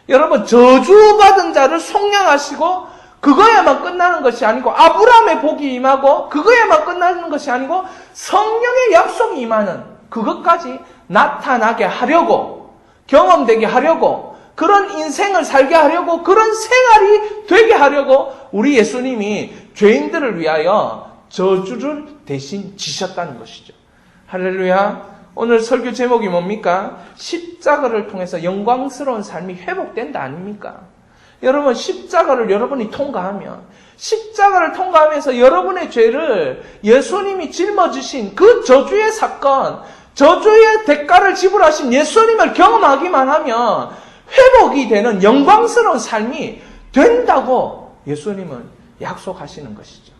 여러분, 저주받은 자를 속량하시고 그거야만 끝나는 것이 아니고, 아브라함의 복이 임하고 그거야만 끝나는 것이 아니고 성령의 약속이 임하는 그것까지 나타나게 하려고, 경험되게 하려고, 그런 인생을 살게 하려고, 그런 생활이 되게 하려고 우리 예수님이 죄인들을 위하여 저주를 대신 지셨다는 것이죠. 할렐루야. 오늘 설교 제목이 뭡니까? 십자가를 통해서 영광스러운 삶이 회복된다 아닙니까? 여러분, 십자가를 여러분이 통과하면, 십자가를 통과하면서 여러분의 죄를 예수님이 짊어지신 그 저주의 사건, 저주의 대가를 지불하신 예수님을 경험하기만 하면 회복이 되는 영광스러운 삶이 된다고 예수님은 약속하시는 것이죠.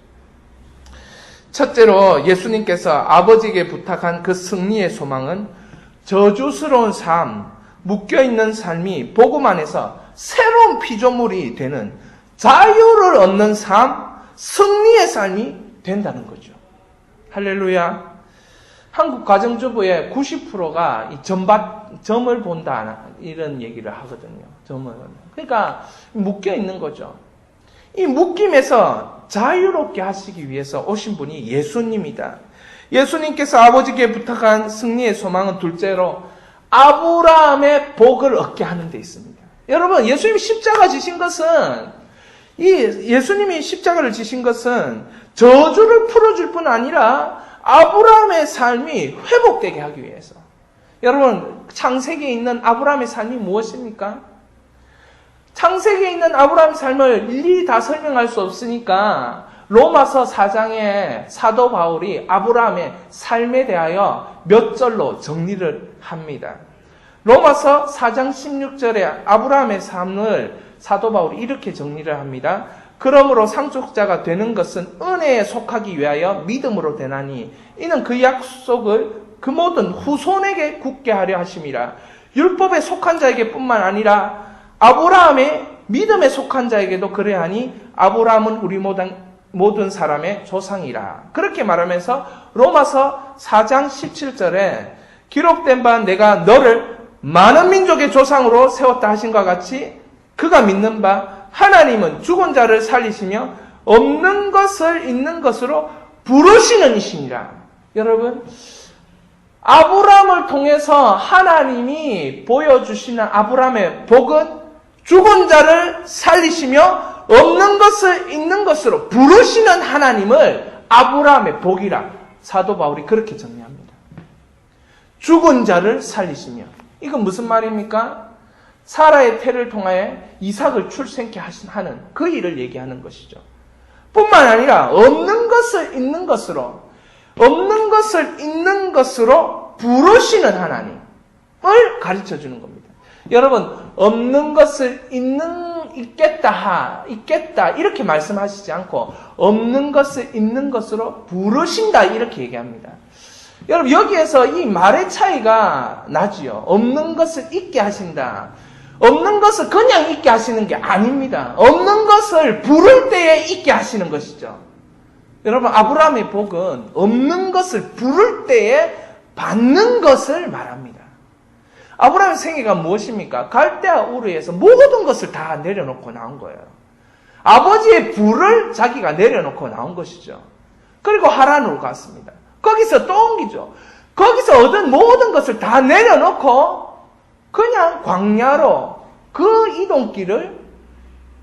첫째로 예수님께서 아버지에게 부탁한 그 승리의 소망은 저주스러운 삶, 묶여있는 삶이 복음 안에서 새로운 피조물이 되는 자유를 얻는 삶, 승리의 삶이 된다는 거죠. 할렐루야. 한국 가정주부의 90%가 이 점을 본다 이런 얘기를 하거든요. 점을. 그러니까 묶여 있는 거죠. 이 묶임에서 자유롭게 하시기 위해서 오신 분이 예수님이다. 예수님께서 아버지께 부탁한 승리의 소망은 둘째로 아브라함의 복을 얻게 하는 데 있습니다. 여러분, 예수님이 십자가 지신 것은 예수님이 십자가를 지신 것은 저주를 풀어줄 뿐 아니라 아브라함의 삶이 회복되게 하기 위해서. 여러분, 창세기에 있는 아브라함의 삶이 무엇입니까? 창세기에 있는 아브라함의 삶을 일일이 다 설명할 수 없으니까 로마서 4장에 사도 바울이 아브라함의 삶에 대하여 몇 절로 정리를 합니다. 로마서 4장 16절에 아브라함의 삶을 사도 바울이 이렇게 정리를 합니다. 그러므로 상속자가 되는 것은 은혜에 속하기 위하여 믿음으로 되나니 이는 그 약속을 그 모든 후손에게 굳게 하려 하심이라. 율법에 속한 자에게 뿐만 아니라 아브라함의 믿음에 속한 자에게도 그래하니 아브라함은 우리 모든 사람의 조상이라. 그렇게 말하면서 로마서 4장 17절에 기록된 바 내가 너를 많은 민족의 조상으로 세웠다 하신 것 같이 그가 믿는 바 하나님은 죽은 자를 살리시며 없는 것을 있는 것으로 부르시는 이시니라. 여러분, 아브라함을 통해서 하나님이 보여주시는 아브라함의 복은 죽은 자를 살리시며 없는 것을 있는 것으로 부르시는 하나님을 아브라함의 복이라 사도 바울이 그렇게 정리합니다. 죽은 자를 살리시며. 이건 무슨 말입니까? 사라의 태를 통하여 이삭을 출생케 하는 그 일을 얘기하는 것이죠. 뿐만 아니라 없는 것을 있는 것으로 부르시는 하나님을 가르쳐 주는 겁니다. 여러분, 없는 것을 있겠다 이렇게 말씀하시지 않고 없는 것을 있는 것으로 부르신다 이렇게 얘기합니다. 여러분, 여기에서 이 말의 차이가 나지요. 없는 것을 있게 하신다. 없는 것을 그냥 있게 하시는 게 아닙니다. 없는 것을 부를 때에 있게 하시는 것이죠. 여러분, 아브라함의 복은 없는 것을 부를 때에 받는 것을 말합니다. 아브라함의 생애가 무엇입니까? 갈대아 우르에서 모든 것을 다 내려놓고 나온 거예요. 아버지의 부를 자기가 내려놓고 나온 것이죠. 그리고 하란으로 갔습니다. 거기서 또 옮기죠. 거기서 얻은 모든 것을 다 내려놓고 그냥 광야로 그 이동길을,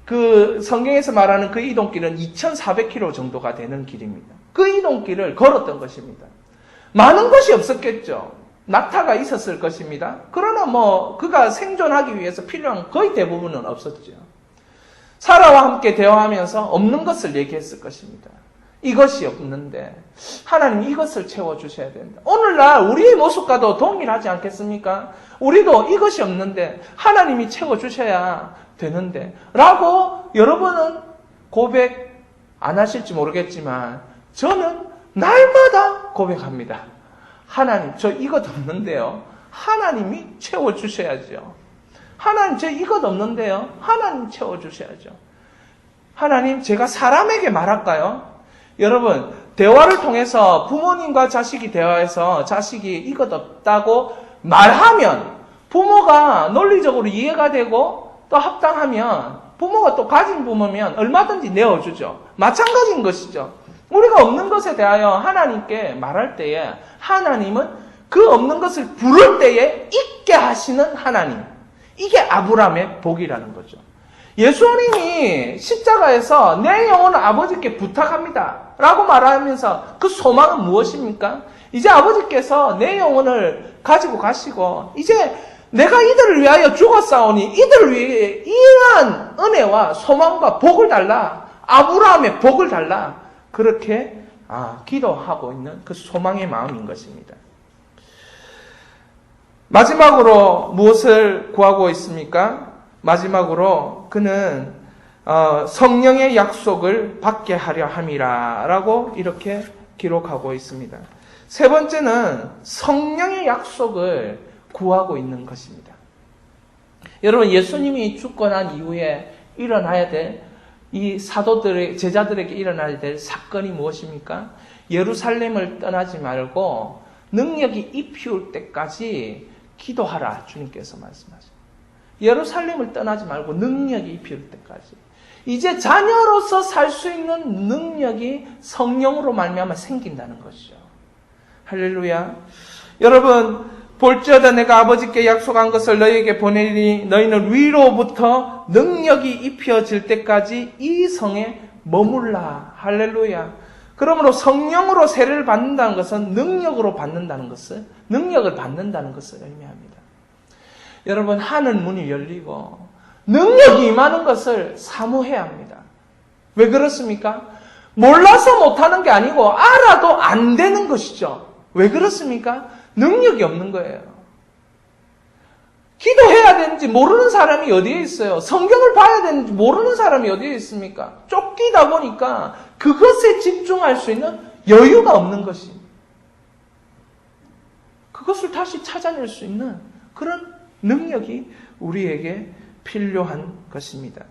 그 성경에서 말하는 그 이동길은 2,400km 정도가 되는 길입니다. 그 이동길을 걸었던 것입니다. 많은 것이 없었겠죠. 낙타가 있었을 것입니다. 그러나 그가 생존하기 위해서 필요한 거의 대부분은 없었죠. 사라와 함께 대화하면서 없는 것을 얘기했을 것입니다. 이것이 없는데 하나님 이것을 채워주셔야 된다. 오늘날 우리의 모습과도 동일하지 않겠습니까? 우리도 이것이 없는데 하나님이 채워주셔야 되는데 라고 여러분은 고백 안 하실지 모르겠지만 저는 날마다 고백합니다. 하나님, 저 이것 없는데요. 하나님이 채워주셔야죠. 하나님, 저 이것 없는데요. 하나님 채워주셔야죠. 하나님, 제가 사람에게 말할까요? 여러분, 대화를 통해서 부모님과 자식이 대화해서 자식이 이것 없다고 말하면 부모가 논리적으로 이해가 되고 또 합당하면 부모가 또 가진 부모면 얼마든지 내어주죠. 마찬가지인 것이죠. 우리가 없는 것에 대하여 하나님께 말할 때에 하나님은 그 없는 것을 부를 때에 있게 하시는 하나님. 이게 아브라함의 복이라는 거죠. 예수님이 십자가에서 내 영혼을 아버지께 부탁합니다 라고 말하면서 그 소망은 무엇입니까? 이제 아버지께서 내 영혼을 가지고 가시고 이제 내가 이들을 위하여 죽었사오니 이들을 위해 이러한 은혜와 소망과 복을 달라. 아브라함의 복을 달라. 그렇게 기도하고 있는 그 소망의 마음인 것입니다. 마지막으로 무엇을 구하고 있습니까? 마지막으로 그는 성령의 약속을 받게 하려 함이라 라고 이렇게 기록하고 있습니다. 세 번째는 성령의 약속을 구하고 있는 것입니다. 여러분, 예수님이 죽고 난 이후에 일어나야 될 이 사도들의 제자들에게 일어나야 될 사건이 무엇입니까? 예루살렘을 떠나지 말고 능력이 입히울 때까지 기도하라. 주님께서 말씀하세요. 예루살렘을 떠나지 말고 능력이 입히울 때까지. 이제 자녀로서 살 수 있는 능력이 성령으로 말미암아 생긴다는 것이죠. 할렐루야. 여러분, 볼지어다 내가 아버지께 약속한 것을 너희에게 보내리니 너희는 위로부터 능력이 입혀질 때까지 이 성에 머물라. 할렐루야. 그러므로 성령으로 세례를 받는다는 것은 능력을 받는다는 것을 의미합니다. 여러분, 하늘 문이 열리고 능력이 임하는 것을 사모해야 합니다. 왜 그렇습니까? 몰라서 못하는 게 아니고 알아도 안 되는 것이죠. 왜 그렇습니까? 능력이 없는 거예요. 기도해야 되는지 모르는 사람이 어디에 있어요? 성경을 봐야 되는지 모르는 사람이 어디에 있습니까? 쫓기다 보니까 그것에 집중할 수 있는 여유가 없는 것입니다. 그것을 다시 찾아낼 수 있는 그런 능력이 우리에게 필요한 것입니다.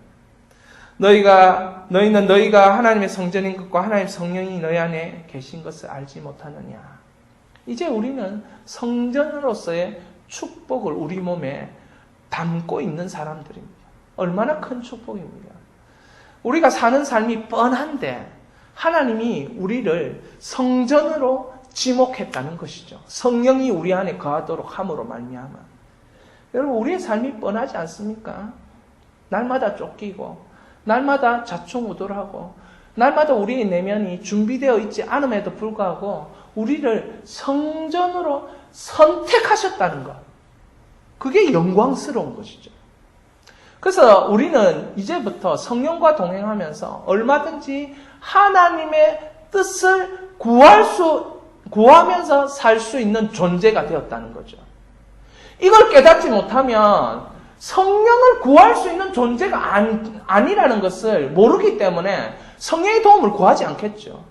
너희는 너희가 하나님의 성전인 것과 하나님의 성령이 너희 안에 계신 것을 알지 못하느냐. 이제 우리는 성전으로서의 축복을 우리 몸에 담고 있는 사람들입니다. 얼마나 큰 축복입니다. 우리가 사는 삶이 뻔한데 하나님이 우리를 성전으로 지목했다는 것이죠. 성령이 우리 안에 거하도록 함으로 말미암아. 여러분, 우리의 삶이 뻔하지 않습니까? 날마다 쫓기고 날마다 좌충우돌하고 날마다 우리의 내면이 준비되어 있지 않음에도 불구하고 우리를 성전으로 선택하셨다는 것. 그게 영광스러운 것이죠. 그래서 우리는 이제부터 성령과 동행하면서 얼마든지 하나님의 뜻을 구하면서 살 수 있는 존재가 되었다는 거죠. 이걸 깨닫지 못하면 성령을 구할 수 있는 존재가 아니라는 것을 모르기 때문에 성령의 도움을 구하지 않겠죠.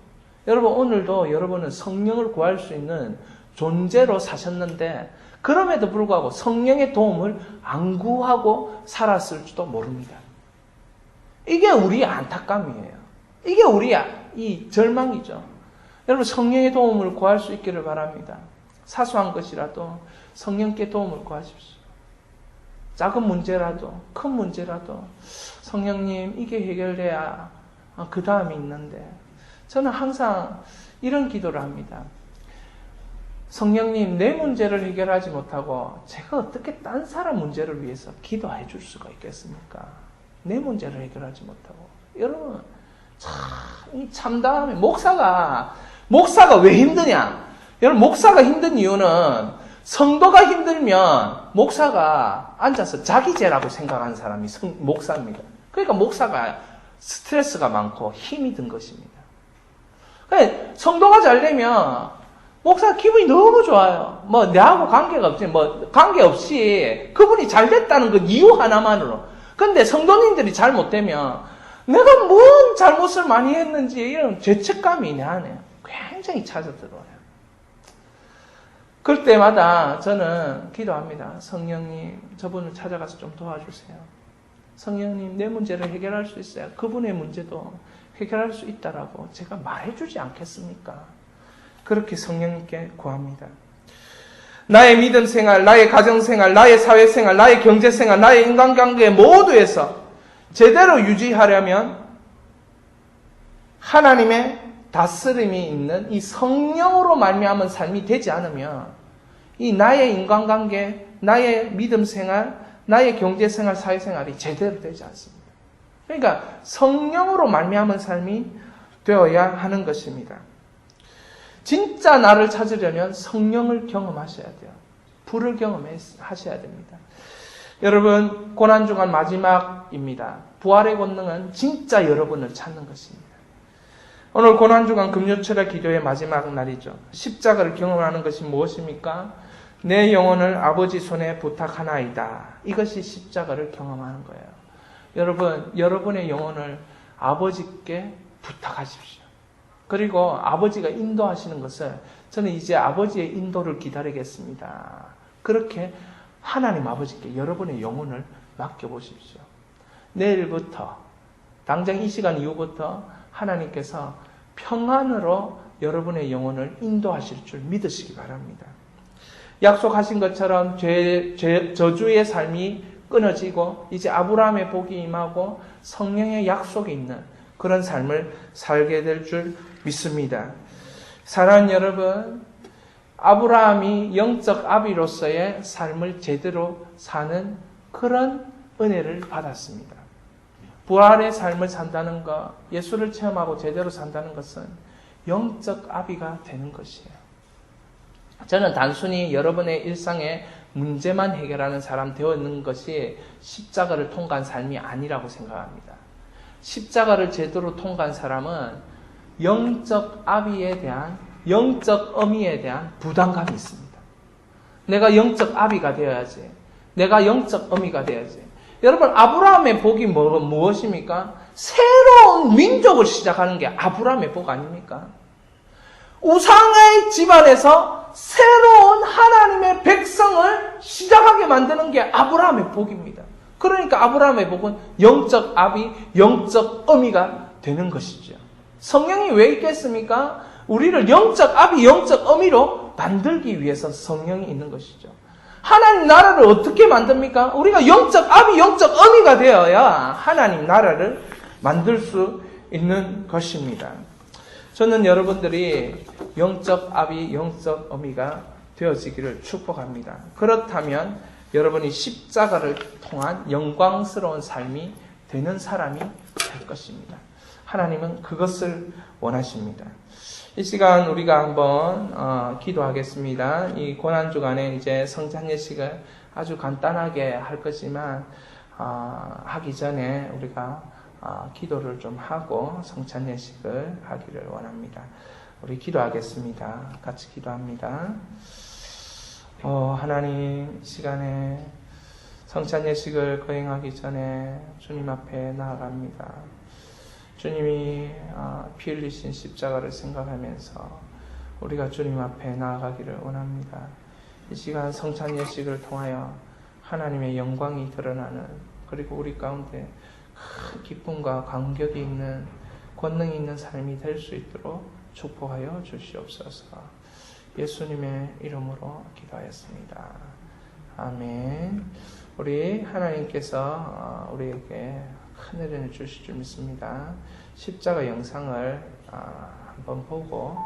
여러분, 오늘도 여러분은 성령을 구할 수 있는 존재로 사셨는데 그럼에도 불구하고 성령의 도움을 안 구하고 살았을지도 모릅니다. 이게 우리의 안타까움이에요. 이게 우리의 이 절망이죠. 여러분, 성령의 도움을 구할 수 있기를 바랍니다. 사소한 것이라도 성령께 도움을 구하십시오. 작은 문제라도 큰 문제라도 성령님, 이게 해결돼야 그 다음이 있는데, 저는 항상 이런 기도를 합니다. 성령님, 내 문제를 해결하지 못하고 제가 어떻게 딴 사람 문제를 위해서 기도해 줄 수가 있겠습니까? 내 문제를 해결하지 못하고. 여러분, 이 참담함에 목사가 왜 힘드냐? 여러분, 목사가 힘든 이유는 성도가 힘들면 목사가 앉아서 자기 죄라고 생각하는 사람이 목사입니다. 그러니까 목사가 스트레스가 많고 힘이 든 것입니다. 그러니까 성도가 잘 되면 목사 기분이 너무 좋아요. 내하고 관계가 없지, 관계없이 그분이 잘 됐다는 그 이유 하나만으로. 근데 성도님들이 잘못되면 내가 뭔 잘못을 많이 했는지 이런 죄책감이 내 안에 굉장히 찾아들어요. 그럴 때마다 저는 기도합니다. 성령님, 저분을 찾아가서 좀 도와주세요. 성령님, 내 문제를 해결할 수 있어요. 그분의 문제도 해결할 수 있다라고 제가 말해주지 않겠습니까? 그렇게 성령님께 구합니다. 나의 믿음 생활, 나의 가정 생활, 나의 사회 생활, 나의 경제 생활, 나의 인간관계 모두에서 제대로 유지하려면 하나님의 다스림이 있는 이 성령으로 말미암은 삶이 되지 않으면 이 나의 인간관계, 나의 믿음 생활, 나의 경제 생활, 사회 생활이 제대로 되지 않습니다. 그러니까 성령으로 말미암은 삶이 되어야 하는 것입니다. 진짜 나를 찾으려면 성령을 경험하셔야 돼요. 불을 경험하셔야 됩니다. 여러분, 고난중간 마지막입니다. 부활의 권능은 진짜 여러분을 찾는 것입니다. 오늘 고난주간 금요철의 기도의 마지막 날이죠. 십자가를 경험하는 것이 무엇입니까? 내 영혼을 아버지 손에 부탁하나이다. 이것이 십자가를 경험하는 거예요. 여러분, 여러분의 영혼을 아버지께 부탁하십시오. 그리고 아버지가 인도하시는 것을 저는 이제 아버지의 인도를 기다리겠습니다. 그렇게 하나님 아버지께 여러분의 영혼을 맡겨보십시오. 내일부터, 당장 이 시간 이후부터 하나님께서 평안으로 여러분의 영혼을 인도하실 줄 믿으시기 바랍니다. 약속하신 것처럼 저주의 삶이 끊어지고 이제 아브라함의 복이 임하고 성령의 약속이 있는 그런 삶을 살게 될 줄 믿습니다. 사랑하는 여러분, 아브라함이 영적 아비로서의 삶을 제대로 사는 그런 은혜를 받았습니다. 부활의 삶을 산다는 것, 예수를 체험하고 제대로 산다는 것은 영적 아비가 되는 것이에요. 저는 단순히 여러분의 일상의 문제만 해결하는 사람 되어 있는 것이 십자가를 통과한 삶이 아니라고 생각합니다. 십자가를 제대로 통과한 사람은 영적 아비에 대한, 영적 어미에 대한 부담감이 있습니다. 내가 영적 아비가 되어야지. 내가 영적 어미가 되어야지. 여러분, 아브라함의 복이 무엇입니까? 새로운 민족을 시작하는 게 아브라함의 복 아닙니까? 우상의 집안에서 새로운 하나님의 백성을 시작하게 만드는 게 아브라함의 복입니다. 그러니까 아브라함의 복은 영적 아비, 영적 어미가 되는 것이죠. 성령이 왜 있겠습니까? 우리를 영적 아비, 영적 어미로 만들기 위해서 성령이 있는 것이죠. 하나님 나라를 어떻게 만듭니까? 우리가 영적 아비, 영적 어미가 되어야 하나님 나라를 만들 수 있는 것입니다. 저는 여러분들이 영적 아비, 영적 어미가 되어지기를 축복합니다. 그렇다면 여러분이 십자가를 통한 영광스러운 삶이 되는 사람이 될 것입니다. 하나님은 그것을 원하십니다. 이 시간 우리가 한번 기도하겠습니다. 이 고난주간에 이제 성찬 예식을 아주 간단하게 할 것이지만 하기 전에 우리가 기도를 좀 하고 성찬 예식을 하기를 원합니다. 우리 기도하겠습니다. 같이 기도합니다. 하나님, 이 시간에 성찬 예식을 거행하기 전에 주님 앞에 나아갑니다. 주님이 피 흘리신 십자가를 생각하면서 우리가 주님 앞에 나아가기를 원합니다. 이 시간 성찬 예식을 통하여 하나님의 영광이 드러나는, 그리고 우리 가운데 큰 기쁨과 감격이 있는, 권능이 있는 삶이 될 수 있도록 축복하여 주시옵소서. 예수님의 이름으로 기도하였습니다. 아멘. 우리 하나님께서 우리에게 큰 은혜를 주실 줄 믿습니다. 십자가 영상을 한번 보고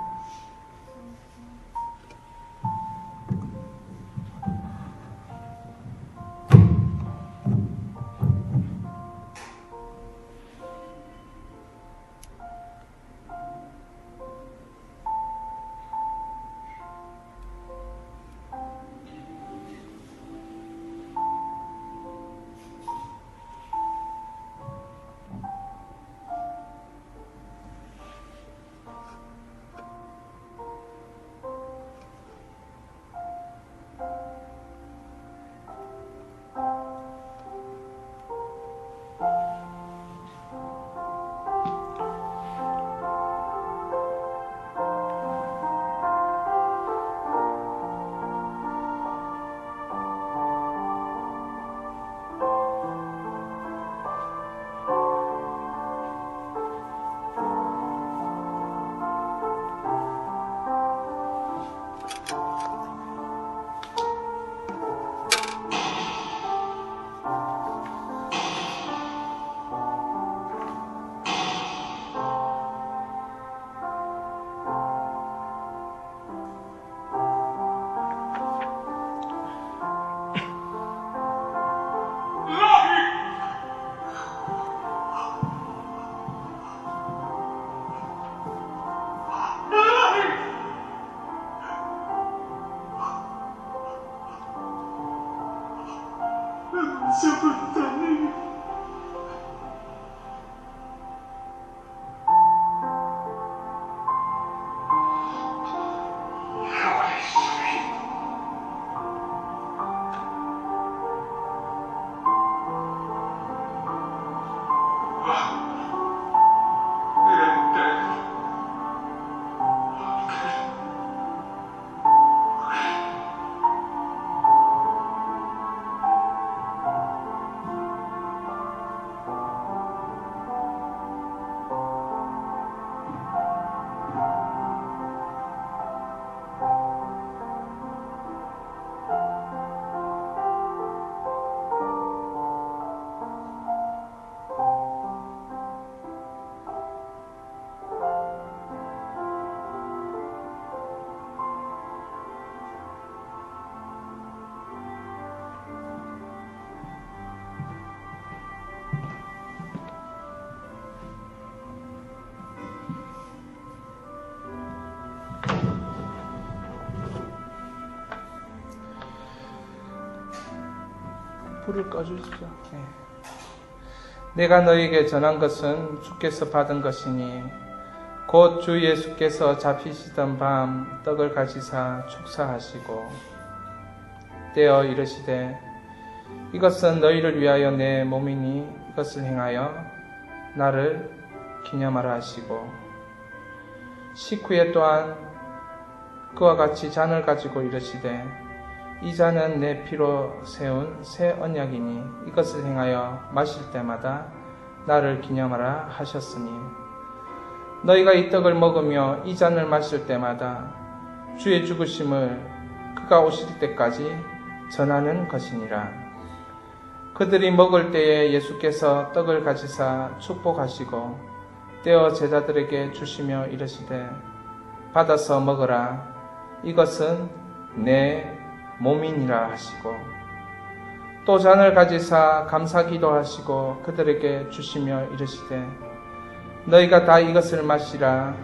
불을 꺼주시죠. 네. 내가 너에게 전한 것은 주께서 받은 것이니 곧 주 예수께서 잡히시던 밤 떡을 가지사 축사하시고 떼어 이르시되 이것은 너희를 위하여 내 몸이니 이것을 행하여 나를 기념하라 하시고 식후에 또한 그와 같이 잔을 가지고 이르시되 이 잔은 내 피로 세운 새 언약이니 이것을 행하여 마실 때마다 나를 기념하라 하셨으니 너희가 이 떡을 먹으며 이 잔을 마실 때마다 주의 죽으심을 그가 오실 때까지 전하는 것이니라. 그들이 먹을 때에 예수께서 떡을 가지사 축복하시고 떼어 제자들에게 주시며 이르시되 받아서 먹으라 이것은 내 몸이니라 하시고 또 잔을 가지사 감사 기도하시고 그들에게 주시며 이르시되 너희가 다 이것을 마시라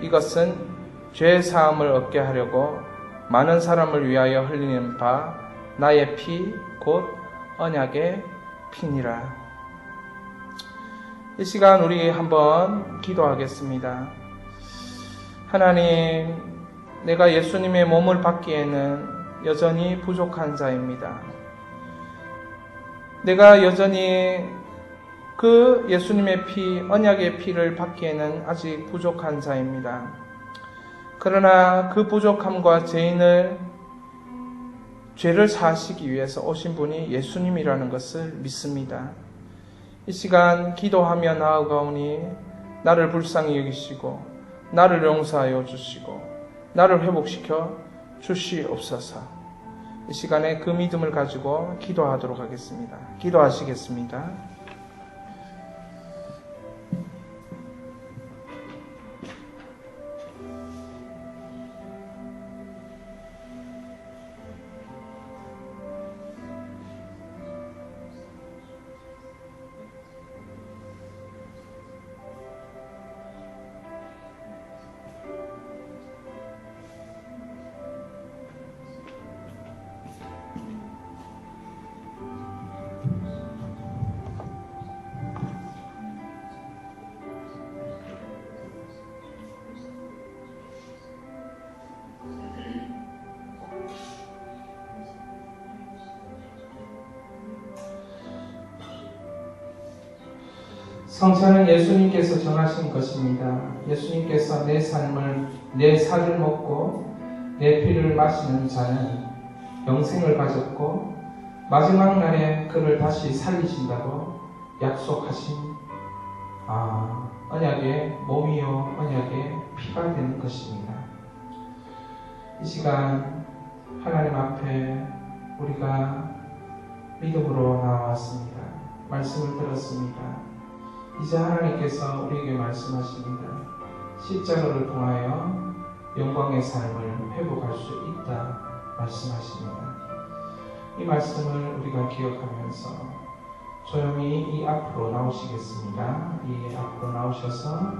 이것은 죄 사함을 얻게 하려고 많은 사람을 위하여 흘리는 바 나의 피 곧 언약의 피니라. 이 시간 우리 한번 기도하겠습니다. 하나님, 내가 예수님의 몸을 받기에는 여전히 부족한 자입니다. 내가 여전히 그 예수님의 피, 언약의 피를 받기에는 아직 부족한 자입니다. 그러나 그 부족함과 죄를 사하시기 위해서 오신 분이 예수님이라는 것을 믿습니다. 이 시간 기도하며 나아가오니 나를 불쌍히 여기시고 나를 용서하여 주시고 나를 회복시켜 주시옵소서. 이 시간에 그 믿음을 가지고 기도하도록 하겠습니다. 기도하시겠습니다. 성찬은 예수님께서 정하신 것입니다. 예수님께서 내 삶을, 내 살을 먹고 내 피를 마시는 자는 영생을 가졌고 마지막 날에 그를 다시 살리신다고 약속하신 언약의 몸이요 언약의 피가 되는 것입니다. 이 시간 하나님 앞에 우리가 믿음으로 나왔습니다. 말씀을 들었습니다. 이제 하나님께서 우리에게 말씀하십니다. 십자가를 통하여 영광의 삶을 회복할 수 있다 말씀하십니다. 이 말씀을 우리가 기억하면서 조용히 이 앞으로 나오시겠습니다. 이 앞으로 나오셔서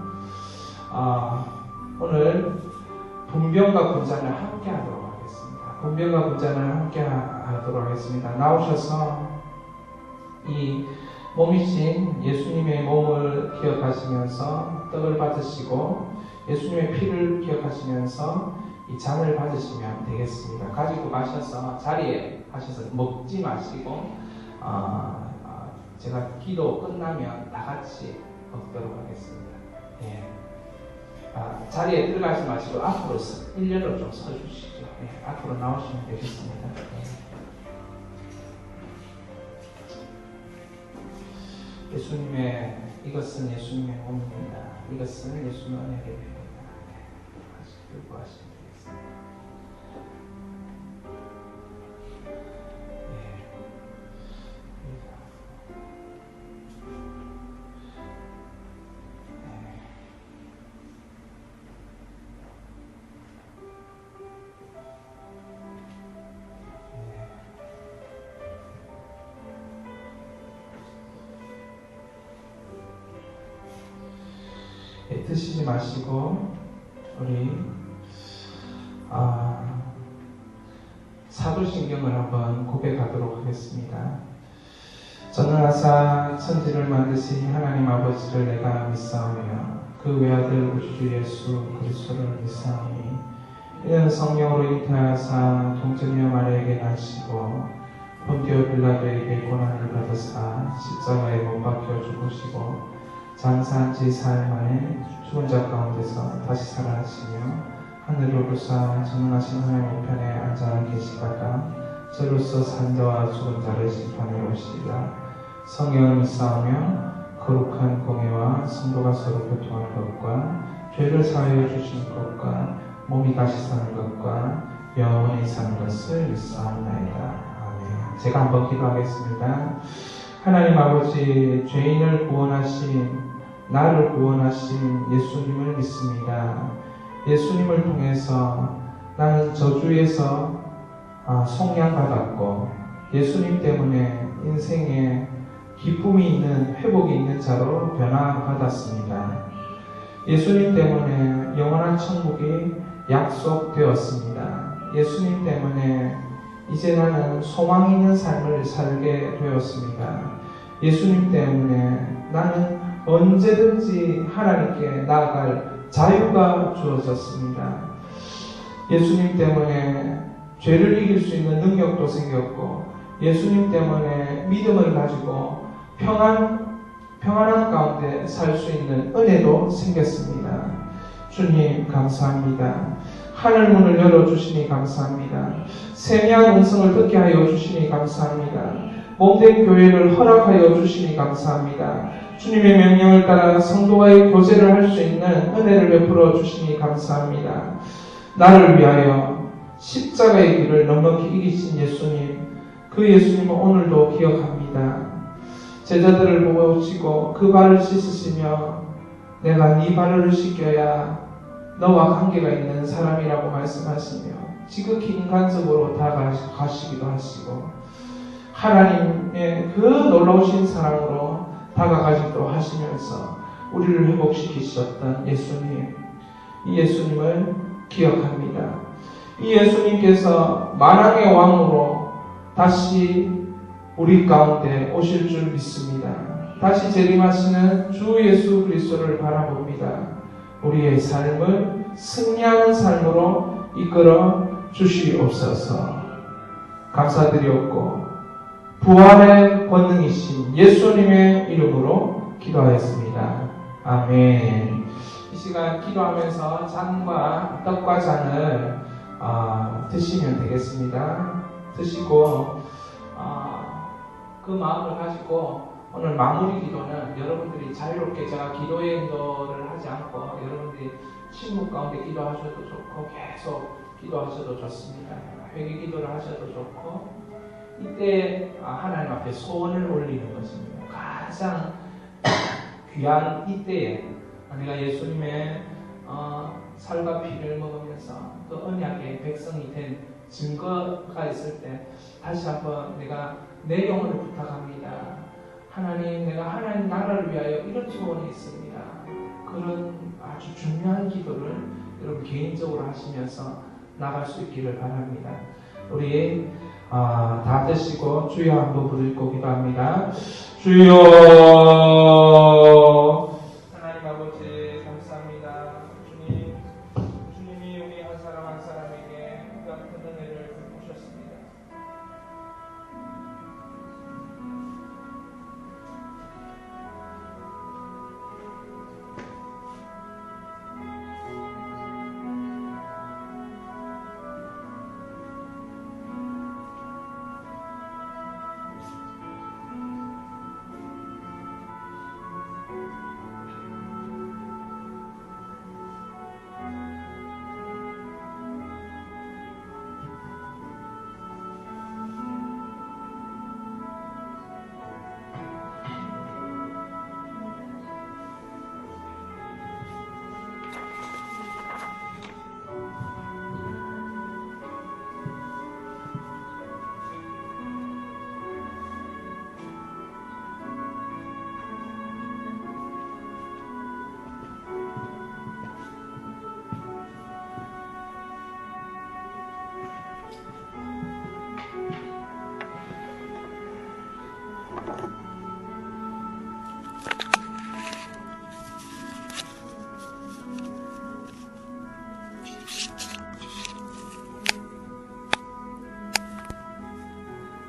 오늘 분변과 분잔을 함께 하도록 하겠습니다. 분변과 분잔을 함께 하도록 하겠습니다. 나오셔서 이 몸이신 예수님의 몸을 기억하시면서 떡을 받으시고 예수님의 피를 기억하시면서 이 잔을 받으시면 되겠습니다. 가지고 마셔서 자리에 하셔서 먹지 마시고 제가 기도 끝나면 다 같이 먹도록 하겠습니다. 예. 자리에 들어가지 마시고 앞으로 일렬로 좀 서주시죠. 예. 앞으로 나오시면 되겠습니다. 예. 이것은 예수님의 몸입니다. 이것은 예수님의 언약의 피입니다. 들고 하시면 되겠습니다. 드시지 마시고 우리 사도신경을 한번 고백하도록 하겠습니다. 전능하사 천지를 만드신 하나님 아버지를 내가 믿사오며 그 외아들 우리 주 예수 그리스도를 믿사오니 이는 성령으로 잉태하사 동정녀 마리아에게 나시고 본디오 빌라도에게 고난을 받으사 십자가에 못 박혀 죽으시고 장사한 지 사흘 만에 죽은 자 가운데서 다시 살아나시며 하늘로 오르사 전능하신 하나님 우편에 앉아 계시다가 저로서 산자와 죽은 자를 심판해 오시리라. 성령을 믿사오며 거룩한 공예와 성도가 서로 교통하는 것과 죄를 사하여 주시는 것과 몸이 다시 사는 것과 영원히 사는 것을 믿사옵나이다. 아멘. 제가 한번 기도하겠습니다. 하나님 아버지, 죄인을 구원하신, 나를 구원하신 예수님을 믿습니다. 예수님을 통해서 나는 저주에서 속량받았고 예수님 때문에 인생에 기쁨이 있는, 회복이 있는 자로 변화받았습니다. 예수님 때문에 영원한 천국이 약속되었습니다. 예수님 때문에 이제 나는 소망 있는 삶을 살게 되었습니다. 예수님 때문에 나는 언제든지 하나님께 나아갈 자유가 주어졌습니다. 예수님 때문에 죄를 이길 수 있는 능력도 생겼고 예수님 때문에 믿음을 가지고 평안한 가운데 살 수 있는 은혜도 생겼습니다. 주님 감사합니다. 하늘 문을 열어주시니 감사합니다. 세미한 음성을 듣게 하여 주시니 감사합니다. 몸된 교회를 허락하여 주시니 감사합니다. 주님의 명령을 따라 성도와의 교제를 할 수 있는 은혜를 베풀어 주시니 감사합니다. 나를 위하여 십자가의 길을 넉넉히 이기신 예수님, 그 예수님은 오늘도 기억합니다. 제자들을 보고 치고 그 발을 씻으시며 내가 네 발을 씻겨야 너와 관계가 있는 사람이라고 말씀하시며 지극히 인간적으로 다가가시기도 하시고 하나님의 그 놀라우신 사랑으로 다가가시기도 하시면서 우리를 회복시키셨던 예수님, 이 예수님을 기억합니다. 이 예수님께서 만왕의 왕으로 다시 우리 가운데 오실 줄 믿습니다. 다시 재림하시는 주 예수 그리스도를 바라봅니다. 우리의 삶을 승리하는 삶으로 이끌어 주시옵소서. 감사드리옵고 부활의 권능이신 예수님의 이름으로 기도하였습니다. 아멘. 이 시간 기도하면서 잔과 떡과 잔을 드시면 되겠습니다. 드시고 그 마음을 가지고 오늘 마무리 기도는 여러분들이 자유롭게 제가 기도의 인도를 하지 않고 여러분들이 침묵 가운데 기도하셔도 좋고 계속 기도하셔도 좋습니다. 회개 기도를 하셔도 좋고 이때 하나님 앞에 소원을 올리는 것입니다. 가장 귀한 이때에 내가 예수님의 살과 피를 먹으면서 그 언약의 백성이 된 증거가 있을 때 다시 한번 내가 내 영혼을 부탁합니다. 하나님, 내가 하나님 나라를 위하여 이런 소원이 있습니다. 그런 아주 중요한 기도를 여러분 개인적으로 하시면서 나갈 수 있기를 바랍니다. 우리 다 드시고 주여 한번 부르고 기도합니다. 주여